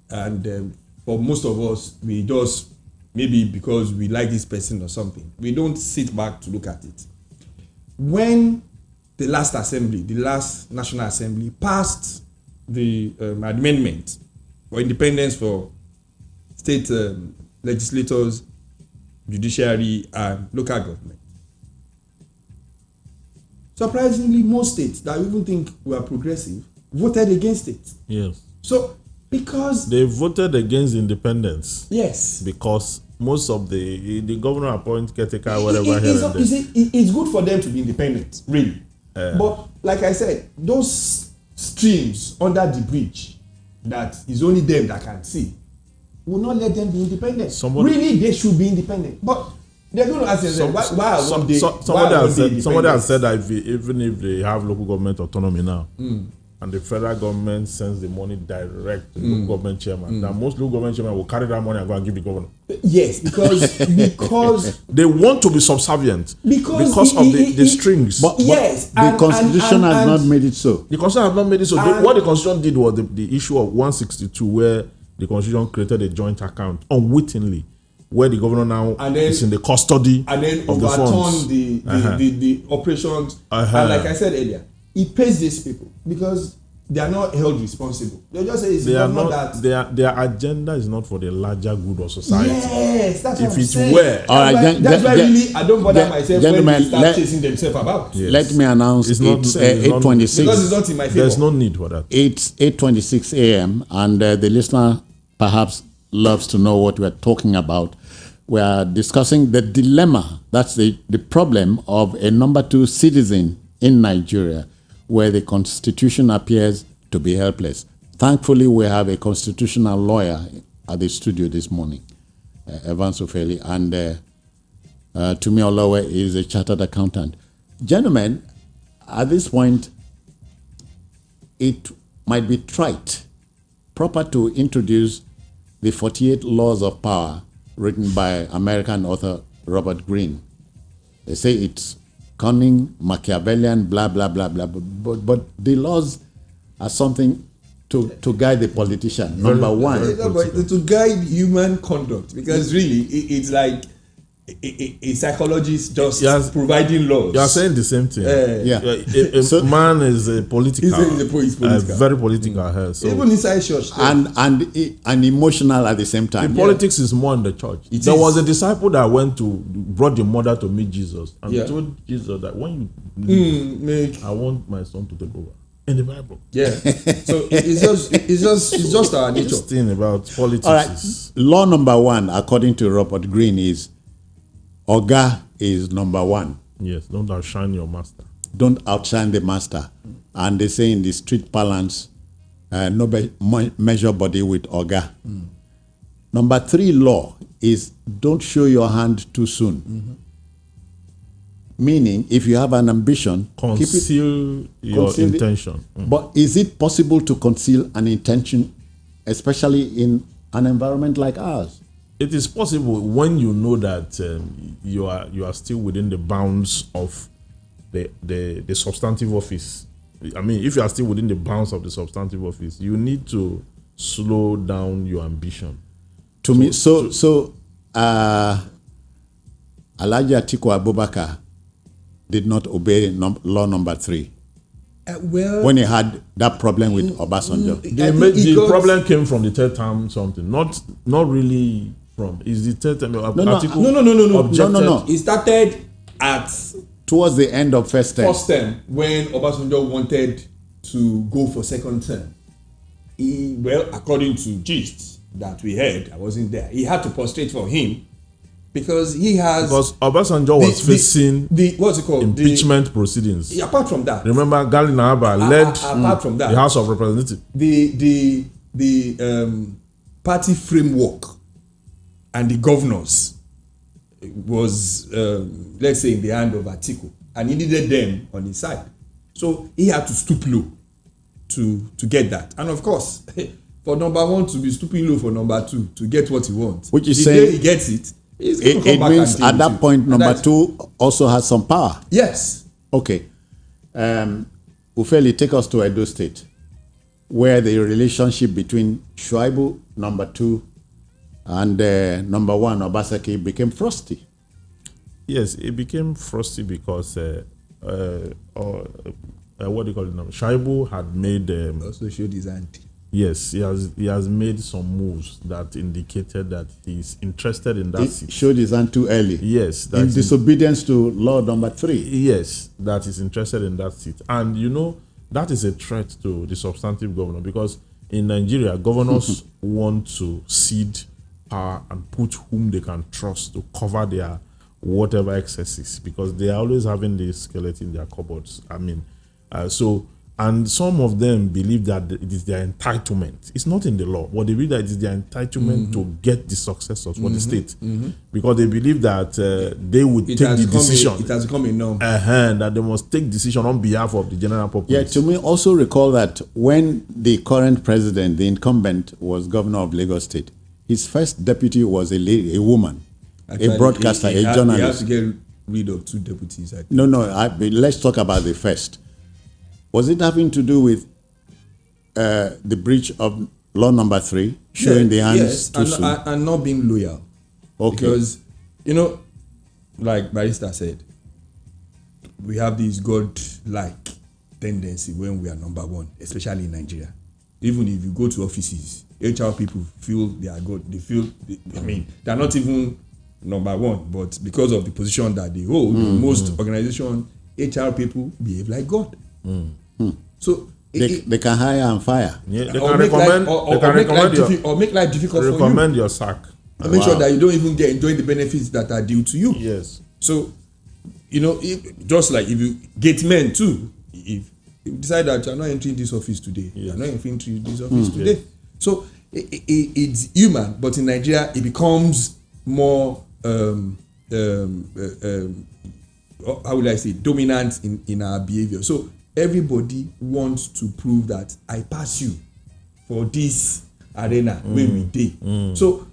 and for most of us, we just, maybe because we like this person or something, we don't sit back to look at it. When the last assembly, the last National Assembly, passed the amendment for independence for state legislators, judiciary, and local government, surprisingly, most states that even think we are progressive voted against it. Yes. So, because they voted against independence. Yes. Because most of the governor appoint caretaker, whatever. You see, it's good for them to be independent, really. But like I said, those streams under the bridge that is only them that can see will not let them be independent. Really, they should be independent. But they're going to ask themselves, why are one day? Somebody has said that even if they have local government autonomy now, and the federal government sends the money direct to the local government chairman, that most local government chairman will carry that money and go and give the governor. Yes, because they want to be subservient because of the strings. But the Constitution has not made it so. The Constitution has not made it so. What the Constitution did was the issue of 162, where the Constitution created a joint account unwittingly, where the governor now is in the custody and then of the funds. the operations. And like I said earlier, it pays these people because they are not held responsible. They just say it's not that their agenda is not for the larger good of society. Yes, that's what I'm saying. If it were, that's why really I don't bother myself when they start chasing themselves about. Yes. Let me announce it's 8:26 because it's not in my favor. There's no need for that. It's 8:26 a.m. and the listener perhaps loves to know what we're talking about. We are discussing the dilemma, that's the problem of a number 2 citizen in Nigeria, where the Constitution appears to be helpless. Thankfully, we have a constitutional lawyer at the studio this morning, Evans Ofeli, and Tumi Olowe is a chartered accountant. Gentlemen, at this point, it might be proper to introduce the 48 Laws of Power written by American author Robert Greene. They say it's cunning, Machiavellian, blah, blah, blah, blah. But the laws are something to guide the politician. Number one. To guide human conduct. Because really, it's like a psychologist just providing laws. You are saying the same thing. A man is a political. He's political. Very political. So even inside church. And emotional at the same time. The politics is more in the church. There was a disciple that brought the mother to meet Jesus. And told Jesus that when you leave, I want my son to take over. In the Bible. Yeah. So it's just our nature. This thing about politics. All right. Law number 1, according to Robert Greene, is Oga is number 1. Yes, don't outshine your master. Don't outshine the master. And they say in the street parlance, no measure body with Oga. Number 3 law is don't show your hand too soon. Meaning, if you have an ambition, conceal your intention. But is it possible to conceal an intention, especially in an environment like ours? It is possible when you know that you are still within the bounds of the substantive office. I mean, if you are still within the bounds of the substantive office, you need to slow down your ambition. Alhaji Atiku Abubakar did not obey law number 3. When he had that problem with Obasanjo. The problem came from the third term something. Not really from. Is the third term? No. It started towards the end of first term. When Obasanjo wanted to go for second term. According to gist that we heard, I wasn't there. He had to prostrate for him. Because Obasanjo was facing what's it called? Impeachment proceedings. Apart from that, remember Gali Nahaba led the House of Representatives. The party framework and the governors was let's say in the hand of Atiku, and he needed them on his side. So he had to stoop low to get that. And of course, for number one to be stooping low for number two to get what he wants, which is the saying day he gets it, he's going to come it back means and at that point number two also has some power. Yes. Okay. Ufeli, take us to Edo State, where the relationship between Shuaibu, number two, and number one, Obaseki, became frosty. Yes, it became frosty because what do you call it now? Shuaibu had made also showed his hand. Yes, he has made some moves that indicated that he's interested in that seat. Showed his hand too early. Yes, in disobedience to law number 3. Yes, that is interested in that seat, and you know that is a threat to the substantive governor, because in Nigeria, governors want to cede power and put whom they can trust to cover their whatever excesses, because they are always having this skeleton in their cupboards. I mean, and some of them believe that it is their entitlement. It's not in the law, but they believe that it is their entitlement to get the successors for the state, because they believe that they would take the decision. It has become a norm. That they must take decision on behalf of the general populace. Yeah, to me, also recall that when the current president, the incumbent, was governor of Lagos State, his first deputy was a woman, actually, a broadcaster, a journalist. He has to get rid of 2 deputies. No, let's talk about the first. Was it having to do with the breach of law number 3, showing the hands too soon? And not being loyal. Okay. Because, you know, like Barrister said, we have this God-like tendency when we are number 1, especially in Nigeria. Even if you go to offices, HR people feel they are God. They feel, they're not even number 1, but because of the position that they hold, most organizations, HR people behave like God. So they can hire and fire. Yeah, they can recommend make life difficult for you. Recommend your sack. And make sure that you don't even enjoy the benefits that are due to you. Yes. So, you know, just like if you gate men too, if you decide that you're not entering this office today, you're not entering this office today. Yes. So it's human, but in Nigeria it becomes more how will I say, dominant in our behavior. So everybody wants to prove that I pass you for this arena where we did. So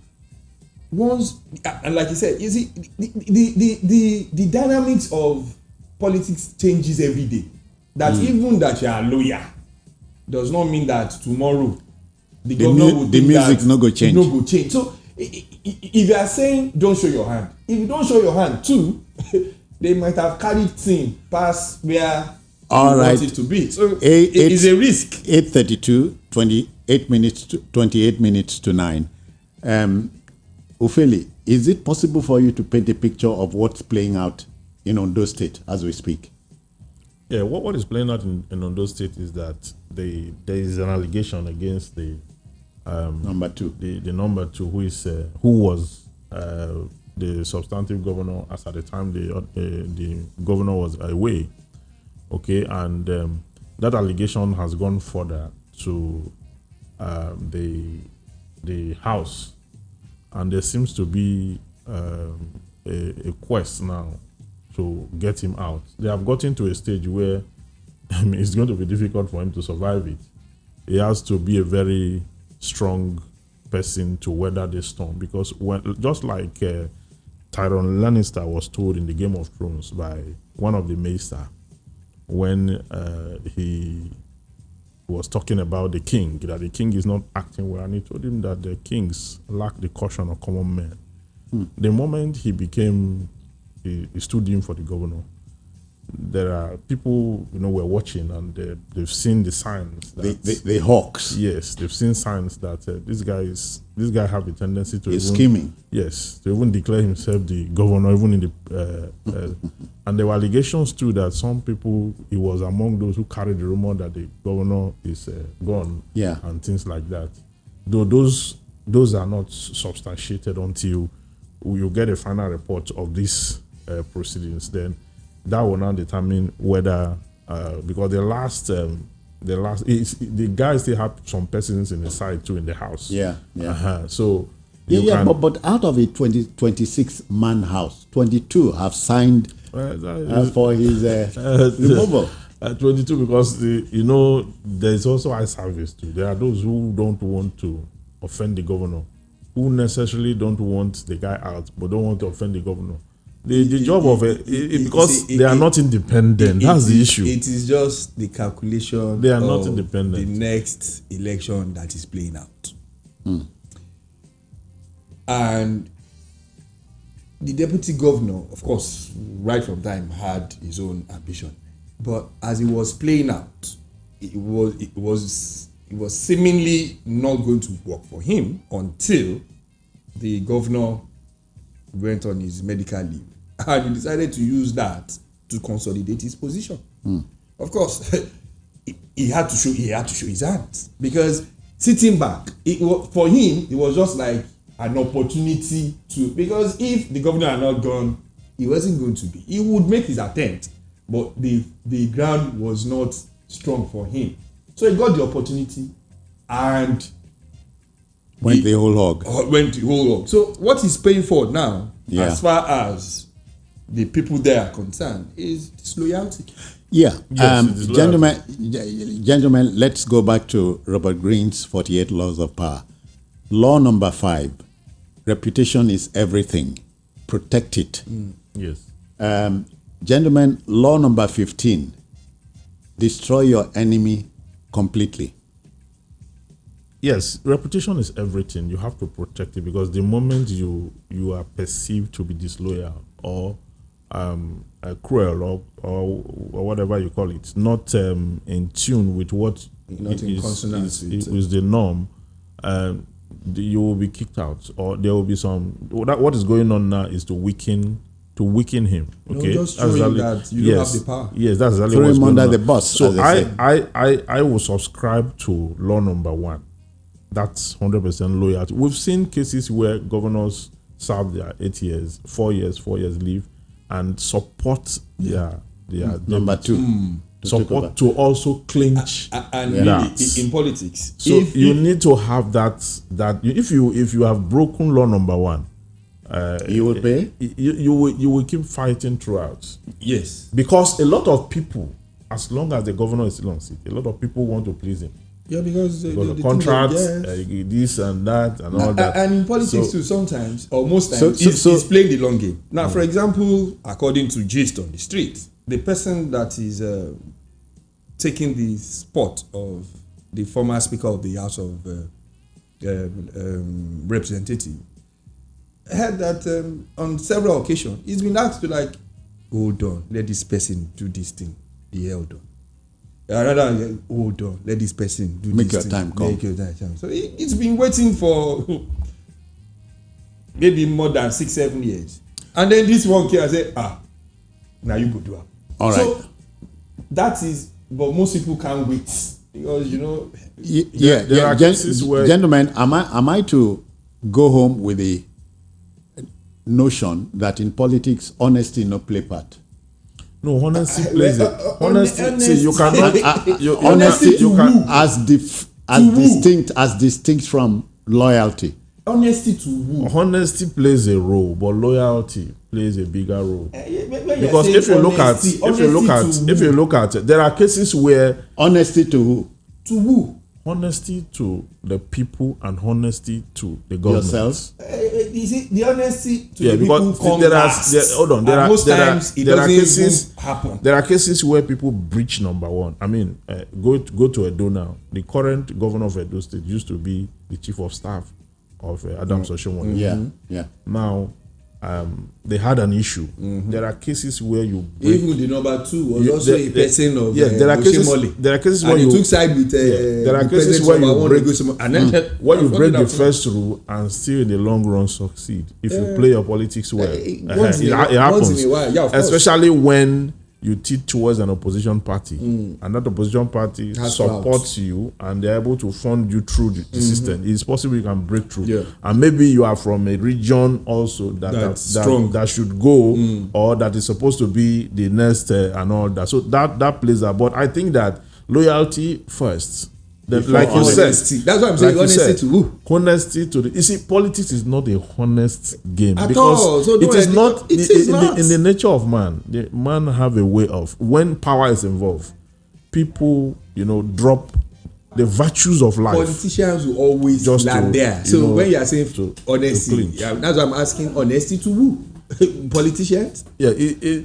once, and like you said, you see, the dynamics of politics changes every day. That even that you are a lawyer does not mean that tomorrow the governor will the music no go change. No go change. So if you are saying don't show your hand, if you don't show your hand too, they might have carried thing past where you want it to be. So it is a risk. 8:32, 28 minutes to 9. Ufeli, is it possible for you to paint a picture of what's playing out in Ondo State as we speak? Yeah, what is playing out in Ondo State is that there is an allegation against the number 2, the number 2, who was the substantive governor as at the time the governor was away. Okay, and that allegation has gone further to the House, and there seems to be a quest now to get him out. They have gotten to a stage where it's going to be difficult for him to survive it. He has to be a very strong person to weather this storm, because just like Tyrion Lannister was told in the Game of Thrones by one of the Maester when he was talking about the king, that the king is not acting well, and he told him that the kings lack the caution of common men. The moment he stood in for the governor, there are people, were watching, and they've seen the signs. That, the hawks. Yes, they've seen signs that this guy have a tendency to scheming. Yes, to even declare himself the governor, even in the and there were allegations too that some people, he was among those who carried the rumor that the governor is gone. Yeah, and things like that. Though those are not substantiated until you get a final report of these proceedings. Then that will now determine whether because the guy still have some persons in the side too in the house. Yeah. So but out of a 26 man house, 22 have signed for his removal. 22 because there's also eye service too. There are those who don't want to offend the governor, who necessarily don't want the guy out, but don't want to offend the governor. The job of because they are not independent. That's the issue. It is just the calculation. They are not independent. The next election that is playing out, and the deputy governor, of course, right from time had his own ambition, but as it was playing out, it was seemingly not going to work for him until the governor went on his medical leave, and he decided to use that to consolidate his position. Of course, he had to show his hands, because sitting back, for him, it was just like an opportunity to, because if the governor had not gone, he wasn't going to be. He would make his attempt, but the ground was not strong for him. So he got the opportunity and went the whole hog. So what he's paying for now, as far as the people there are concerned, is disloyalty. Yeah. Yes, Gentlemen, let's go back to Robert Greene's 48 Laws of Power. Law number 5, reputation is everything. Protect it. Yes. Gentlemen, law number 15, destroy your enemy completely. Yes, reputation is everything. You have to protect it, because the moment you are perceived to be disloyal or cruel or whatever you call it, not in tune with what is the norm, you will be kicked out, or there will be some. What is going on now is to weaken him. Okay, just showing that you don't have the power. Yes, that's exactly Throw what's him going under on. the bus. So I will subscribe to law number 1. That's 100% loyalty. We've seen cases where governors serve their 8 years, 4 years leave, and support their number 2. Support to also clinch and in politics. So you need to have that if you have broken law number 1, you will pay. You will keep fighting throughout. Yes, because a lot of people, as long as the governor is still on seat, a lot of people want to please him. Yeah, because the contracts, this and that, and all that. And in politics too, sometimes or most times, it's playing the long game. Now, for example, according to gist on the street, the person that is taking the spot of the former Speaker of the House of Representatives heard that on several occasions he's been asked to hold on, let this person do this thing, the elder. Rather, hold on, let this person do Make this your thing. time come. Make your time come. So it's been waiting for maybe more than 6-7 years, and then this one came and said, now you go do it. All right. So that is, but most people can't wait, because there are cases where, gentlemen, am I to go home with the notion that in politics honesty no play part? No, honesty plays it. Honesty, see, you cannot. As distinct from loyalty. Honesty to who? Honesty plays a role, but loyalty plays a bigger role. Because if you look at, there are cases where honesty to who? To who? Honesty to the people and honesty to the government. Yourselves? Is it the honesty to the because people come there last? There are cases where people breach number 1. I mean, go to Edo now. The current governor of Edo State used to be the chief of staff of Adams Oshiomhole. Yeah. Now, they had an issue. There are cases where you break, even the number 2 was also a person of there are cases where you took side with there are cases where you break you break the first rule and still in the long run succeed if you play your politics well. It happens, especially when you tilt towards an opposition party, and that opposition party supports you, and they're able to fund you through the system. It's possible you can break through, and maybe you are from a region also that should go, or that is supposed to be the next and all that. So that plays out. But I think that loyalty first. Like you said, that's what I'm saying. Honesty to who? Honesty to the. You see, politics is not a honest game at because all. So it is not. In the nature of man, the man have a way of, when power is involved, people, drop the virtues of life. Politicians will always Just land to, there. So when you are saying honesty, clinch. that's why I'm asking honesty to who? Politicians? Yeah,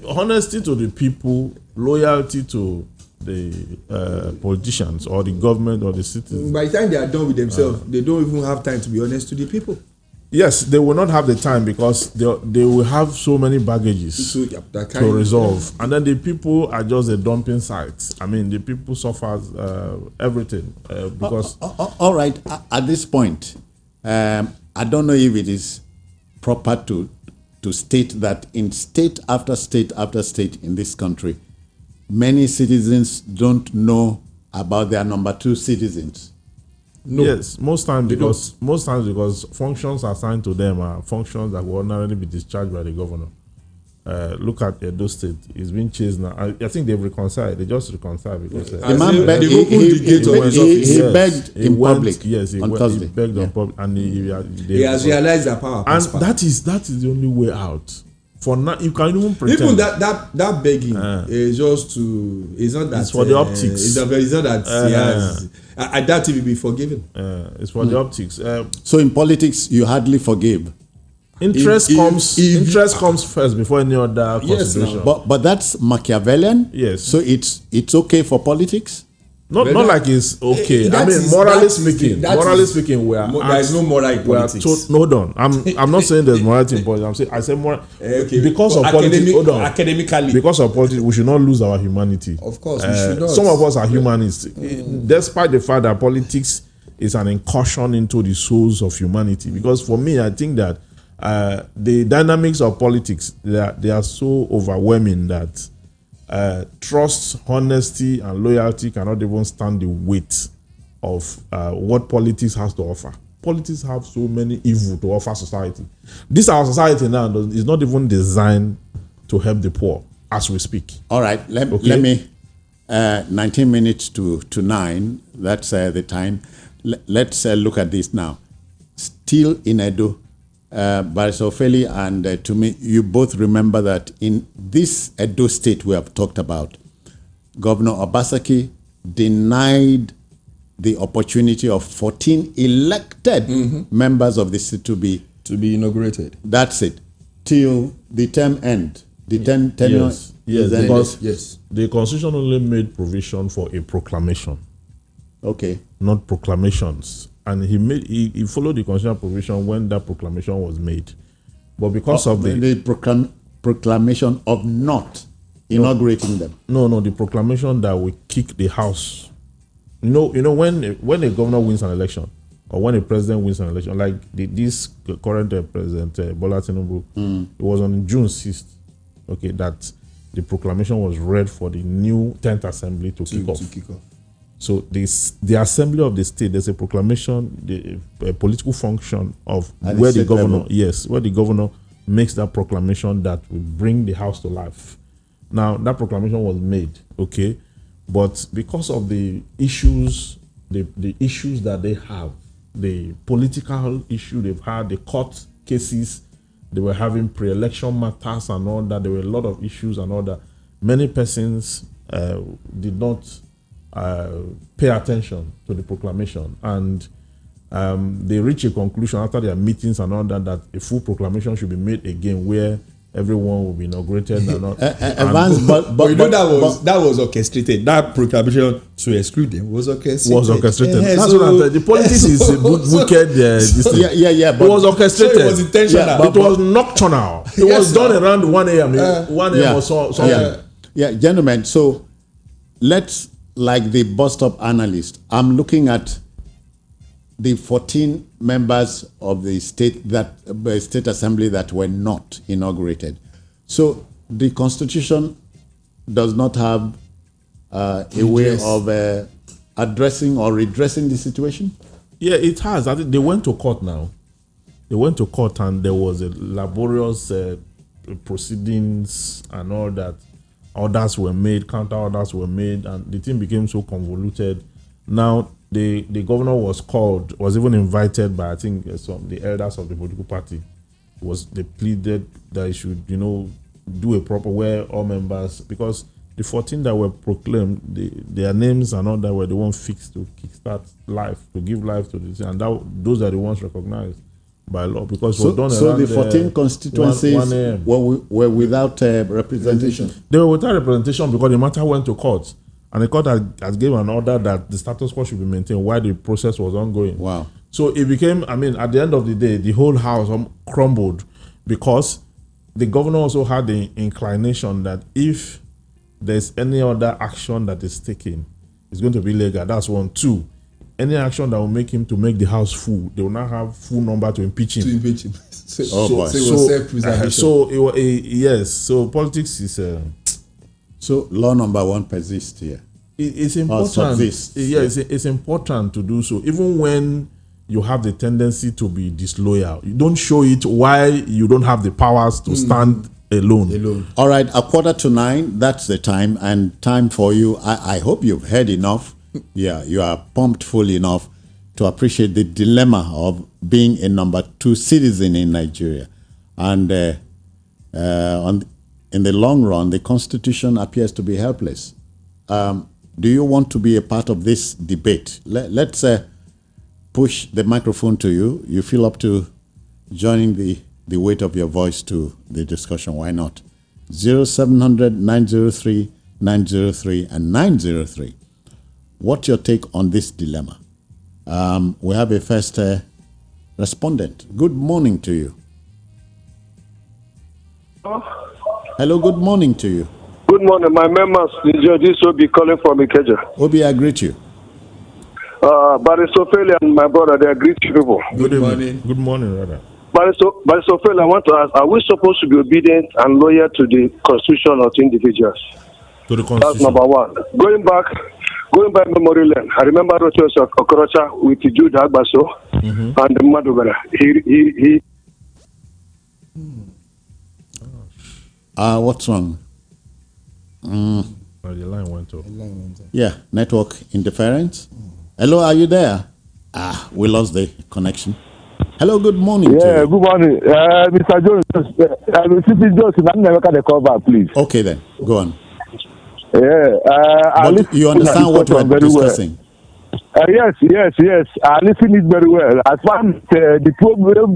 honesty to the people, loyalty to the politicians or the government or the citizens. By the time they are done with themselves, they don't even have time to be honest to the people. Yes, they will not have the time because they will have so many baggages to resolve. And then the people are just a dumping site. I mean, the people suffer everything because... All right, at this point, I don't know if it is proper to state that in state after state after state in this country, many citizens don't know about their number 2 citizens. No. Yes, most times because functions assigned to them are functions that will ordinarily be discharged by the governor. Look at Edo State; it's been chased now. I think they've reconciled. They just reconciled because the man begged. He begged in public. Yes, on Thursday. He begged on public, and he has realized their power. And that is the only way out. For now, you can even pretend. Even that begging is just to. It's not that. It's for the optics. It's not that he has. I doubt he will be forgiven. It's for the optics. So in politics, you hardly forgive. Interest comes first before any other consideration. But that's Machiavellian. Yes. So it's okay for politics. Not like it's okay. I mean, morally speaking, we are. There is no moral in politics. Hold on. I'm not saying there's morality in politics. I say moral. Because of politics. Hold on. Academically. Because of politics, we should not lose our humanity. Of course, we should not. Some of us are humanists, despite the fact that politics is an incursion into the souls of humanity. Because for me, I think that the dynamics of politics they are so overwhelming that. Trust, honesty, and loyalty cannot even stand the weight of what politics has to offer. Politics have so many evil to offer society. This our society now is not even designed to help the poor as we speak. All right, let me 19 minutes to 9. That's the time. Let's look at this now. Still in Edo. Barrister Ofeli and to me, you both remember that in this Edo state we have talked about, Governor Obaseki denied the opportunity of 14 elected members of the state to be inaugurated. That's it. Till the term end. The tenure. Yes, because the Constitution only made provision for a proclamation. Okay. Not proclamations. And he followed the constitutional provision when that proclamation was made, but because of the proclamation of not inaugurating them. No, the proclamation that will kick the house. When a governor wins an election or when a president wins an election, like this current president Bola Tinubu, it was on June 6th. Okay, that the proclamation was read for the new 10th assembly to kick off. So the assembly of the state, there's a proclamation, a political function of where the governor makes that proclamation that will bring the house to life. Now that proclamation was made, okay, but because of the issues, the issues that they have, the political issue they've had, the court cases they were having, pre-election matters and all that, there were a lot of issues and all that. Many persons did not pay attention to the proclamation, and they reach a conclusion after their meetings and all that a full proclamation should be made again where everyone will be inaugurated and all. That was orchestrated. That proclamation to exclude them was orchestrated. That's what I'm saying. The politics is wicked. But it was orchestrated. So it was intentional. It was nocturnal. It was done around 1 a.m. 1 a.m. or so. Yeah, gentlemen. So let's. Like the bus stop analyst, I'm looking at the 14 members of the state assembly that were not inaugurated. So the Constitution does not have a way of addressing or redressing the situation? Yeah, it has. I think they went to court now. They went to court and there was a laborious proceedings and all that. Orders were made, counter orders were made, and the thing became so convoluted. Now the governor was even invited by, I think, the elders of the political party. They pleaded that he should, do a proper where all members, because the 14 that were proclaimed, their names and all that were the ones fixed to kickstart life, to give life to this, and those are the ones recognized by law because it was done so around the 14 constituencies 1 a.m. were without representation. They were without representation because the matter went to court, and the court has given an order that the status quo should be maintained while the process was ongoing. Wow. So it became, at the end of the day, the whole house crumbled because the governor also had the inclination that if there's any other action that is taken, it's going to be legal. That's 1. 2, any action that will make him to make the house full, they will not have full number to impeach him. So, boy. so it was self-preservation. So it was yes. So politics is So law number 1 persists here. it's important. Subsists. Yeah, it's important to do so, even when you have the tendency to be disloyal. You don't show it why you don't have the powers to stand alone. All right, 8:45, that's the time, and time for you. I hope you've heard enough. Yeah, you are pumped full enough to appreciate the dilemma of being a number 2 citizen in Nigeria. And in the long run, the Constitution appears to be helpless. Do you want to be a part of this debate? Let's push the microphone to you. You feel up to joining the weight of your voice to the discussion. Why not? 0700 903 903 and 903. What's your take on this dilemma? We have a first respondent. Good morning to you. Hello, good morning to you. Good morning. My name is Judge Obi calling from Ikeja. Obi, I greet you. Barisopeli and my brother, they are great people. Good morning. Good morning, brother. Barisopeli, I want to ask, are we supposed to be obedient and loyal to the Constitution or to individuals? To the Constitution. That's number 1. Going back memory lane, I remember Rochas Okorocha with Jude Agbaso and Madubera. He What's wrong? The line went off. Yeah, network interference. Hello, are you there? We lost the connection. Hello, good morning to you. Good morning. Mr. Jones, City Johnson, I'm never going to call back, please. Okay, then. Go on. But you understand what we're discussing? Yes. I listen it very well. As far as the problem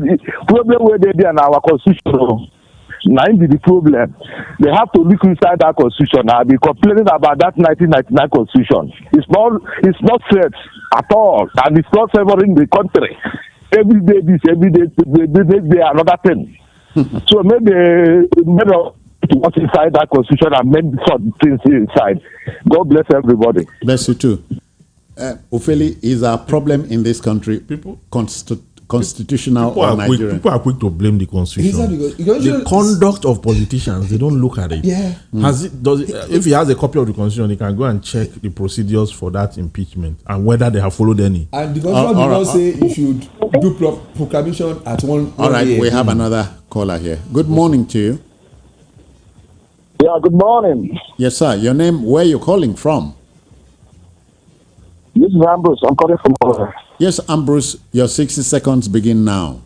where they be in our constitution, now the problem. They have to look inside that constitution. I'll be complaining about that 1999 constitution. It's not set at all, and it's not favoring the country. Every day they another thing. So maybe what's inside that constitution and make some things inside. God bless everybody. Bless you too. Ofeli, is our problem in this country constitutional or Nigerian? People are quick to blame the constitution. The conduct of politicians, they don't look at it. Yeah. If he has a copy of the constitution, he can go and check the procedures for that impeachment and whether they have followed any. And the constitution did not say you should do proclamation at 1 All right, we have another caller here. Good morning to you. Yeah, good morning. Yes, sir. Your name, where you calling from? This is Ambrose. I'm calling from over. Yes, Ambrose, your 60 seconds begin now.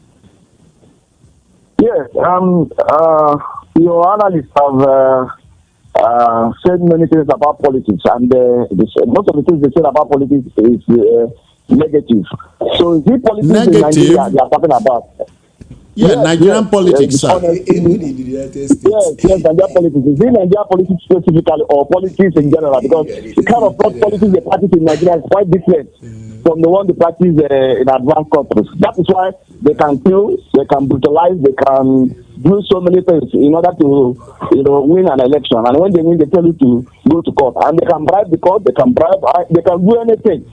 Yes, your analysts have said many things about politics, and most of the things they said about politics is negative. So is it politics negative? in Nigeria they are talking about? Yeah, Nigerian politics, sir. Even in the United States. Yes, Nigerian politics. Is it Nigerian politics specifically or politics in general? Because the kind of politics they practice in Nigeria is quite different from the one they practice in advanced countries. That is why they can kill, they can brutalize, they can do so many things in order to, win an election. And when they win, they tell you to go to court. And they can bribe the court, they can do anything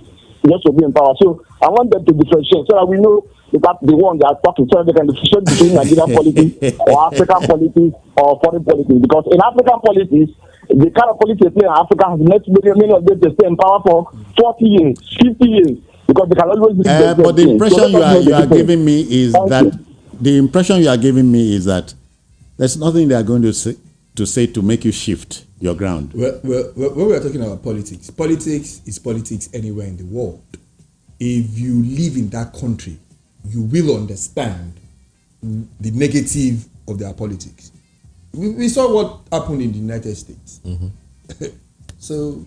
just to be in power. So I want them to differentiate so that we know that the one they are talking, so they can differentiate between Nigerian politics or African politics or foreign politics. Because in African politics, the kind of politics they play in Africa has made many of them to stay in power for 40 years, 50 years, because they can always be but the impression you are giving me is that there's nothing they are going to say to make you shift your ground. Well, when we are talking about politics is politics anywhere in the world. If you live in that country, you will understand the negative of their politics. We saw what happened in the United States. So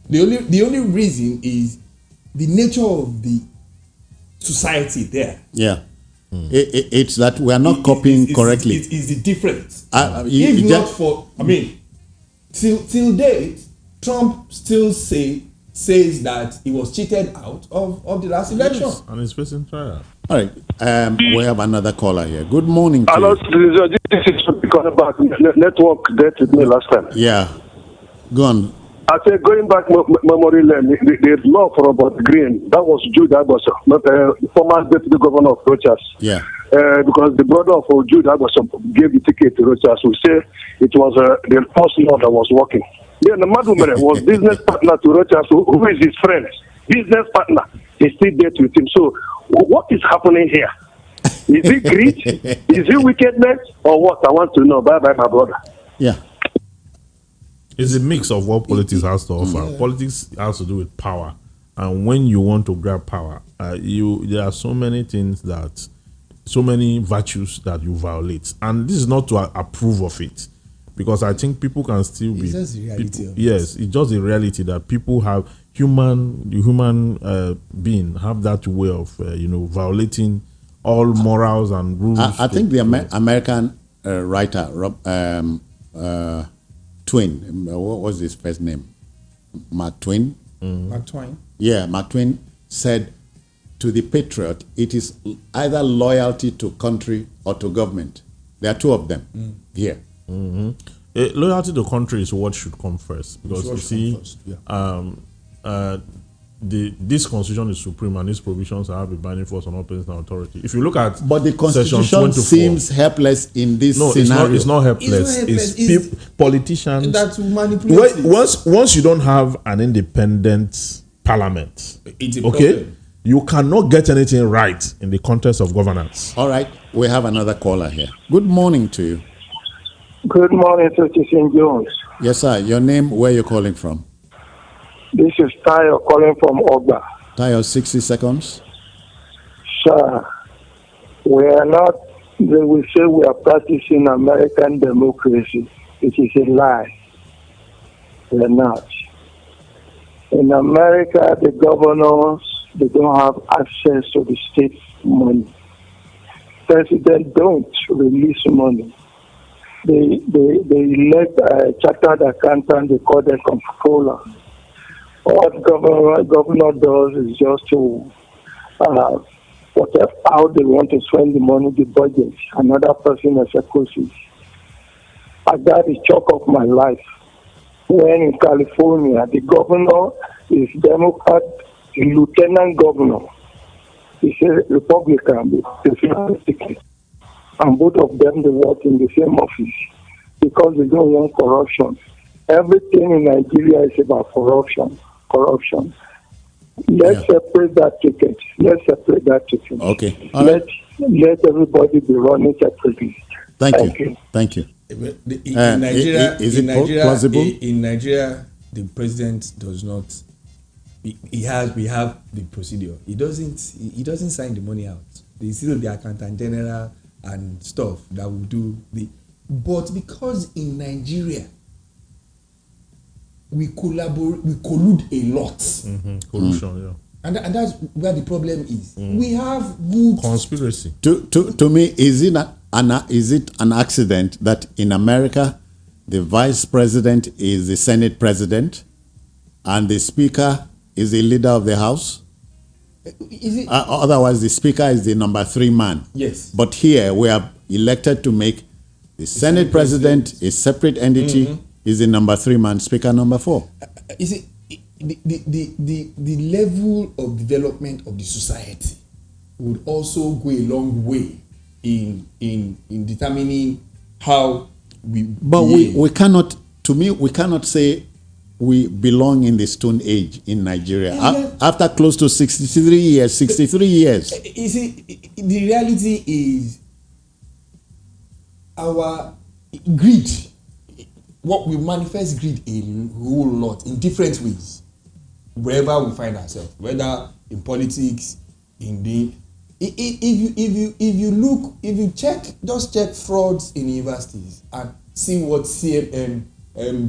the only reason is the nature of the society there. Yeah. It's that we are not copying correctly. It is the difference. If not for, till date, Trump still says that he was cheated out of the last election. Yes, and he's facing trial. All right. We have another caller here. Good morning to Hello, you. this is calling back. Network dead with me last time. Yeah. Go on. I said, going back memory lane, the law for Robert Green, that was Jude Agboso, not former deputy governor of Rochas. Yeah. Because the brother of Jude Agboso gave the ticket to Rochas, we say it was the first law that was working. Then the Madumere was business partner to Rochas, who is his friend. Business partner. He still dates with him. So what is happening here? Is it greed? Is it wickedness? Or what? I want to know. Bye-bye, my brother. Yeah. It's a mix of what politics has to offer. Yeah. Politics has to do with power, and when you want to grab power, there are so many things so many virtues that you violate, and this is not to approve of it, because I think people can still be. It's just the reality of it. Yes, it's just the reality that people have. The human being have that way of violating all morals and rules. I think the American writer Twain, what was his first name? Mark Twain? Mark Twain? Yeah, Mark Twain said, to the patriot, it is either loyalty to country or to government. There are two of them here. Mm-hmm. Loyalty to country is what should come first. Because you see, this constitution is supreme, and these provisions have a binding force on all persons and authority. If you look at but the constitution seems helpless in this scenario. It's not helpless. It's politicians that manipulate. Once you don't have an independent parliament, it's a problem. You cannot get anything right in the context of governance. All right, we have another caller here. Good morning to you. Good morning, Mr. St. Jones. Yes, sir. Your name, where you're calling from? This is Tayo calling from Ogba. Tayo, 60 seconds. Sir, we are not, they will say we are practicing American democracy. It is a lie. We are not. In America, the governors, they don't have access to the state money. Presidents don't release money. They elect a chartered accountant, they call them comptroller. What governor does is just to whatever how they want to spend the money, the budget. Another person executes it. And that is chalk of my life. When in California, the governor is Democrat, the lieutenant governor is a Republican, the same ticket. And both of them, they work in the same office because they don't want corruption. Everything in Nigeria is about corruption. Let's separate that ticket. Okay. Let everybody be running separately. Thank you. In Nigeria, is it plausible? In Nigeria, the president does not. We have the procedure. He doesn't sign the money out. They still the accountant general and stuff that will do the. But because in Nigeria, we collude a lot. Collusion, yeah. And that's where the problem is. We have good conspiracy. To me, is it an accident that in America, the vice president is the Senate president, and the speaker is the leader of the House? Otherwise, the speaker is the number 3 man. Yes. But here we are elected to make the Senate president a separate entity. Is the number 3 man, speaker number 4. Is it the level of development of the society would also go a long way in determining how we. But we cannot. To me, we cannot say we belong in the Stone Age in Nigeria after close to 63 years. 63 years. You see, the reality is our greed. What we manifest greed a whole lot in different ways, wherever we find ourselves, whether in politics, in the. If you check frauds in universities and see what CNN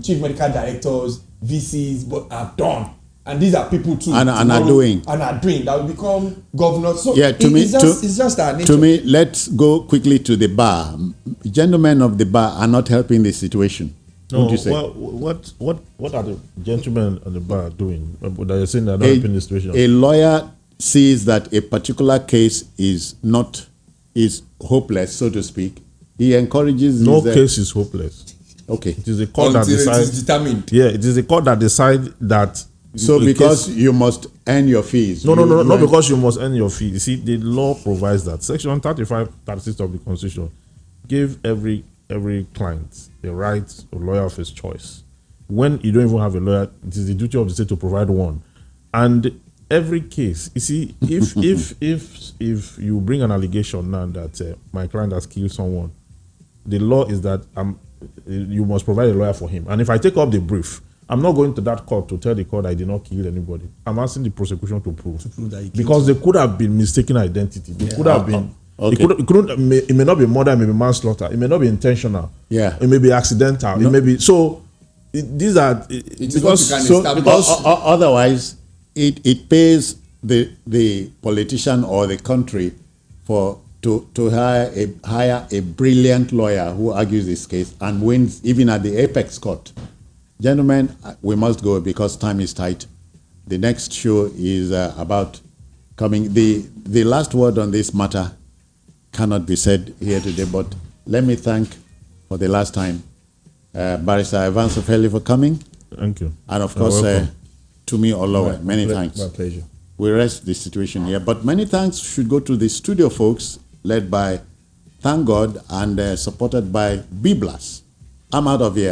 chief medical directors, VCs, but are done. And these are people too. And are doing. And are doing. That will become governors. So yeah, it's just our nature. To me, let's go quickly to the bar. Gentlemen of the bar are not helping the situation. No, what you say? Well, what are the gentlemen on the bar doing? That you're saying they're not helping the situation. A lawyer sees that a particular case is hopeless, so to speak. He encourages. No case is hopeless. Okay. It is a court that decides. It is determined. Yeah, it is a court that decides that. So because you must earn your fees. No, not because you must earn your fees. You see, the law provides that. Section 35, 36 of the Constitution give every client a right to a lawyer of his choice. When you don't even have a lawyer, it is the duty of the state to provide one. And every case, you see, if you bring an allegation now that my client has killed someone, the law is that you must provide a lawyer for him. And if I take up the brief, I'm not going to that court to tell the court I did not kill anybody. I'm asking the prosecution to prove that because they could have been mistaken identity. They could have been. Okay. It may not be murder. It may be manslaughter. It may not be intentional. Yeah. It may be accidental. No. It may be so. These are because otherwise it pays the politician or the country to hire a brilliant lawyer who argues this case and wins even at the apex court. Gentlemen, we must go because time is tight. The next show is about coming. The last word on this matter cannot be said here today, but let me thank for the last time Barrister Evans Ofeli for coming. Thank you. And of course, Tumi Olowe. Many thanks. My pleasure. We rest the situation here, but many thanks should go to the studio folks led by Thank God and supported by B-Blast. I'm out of here.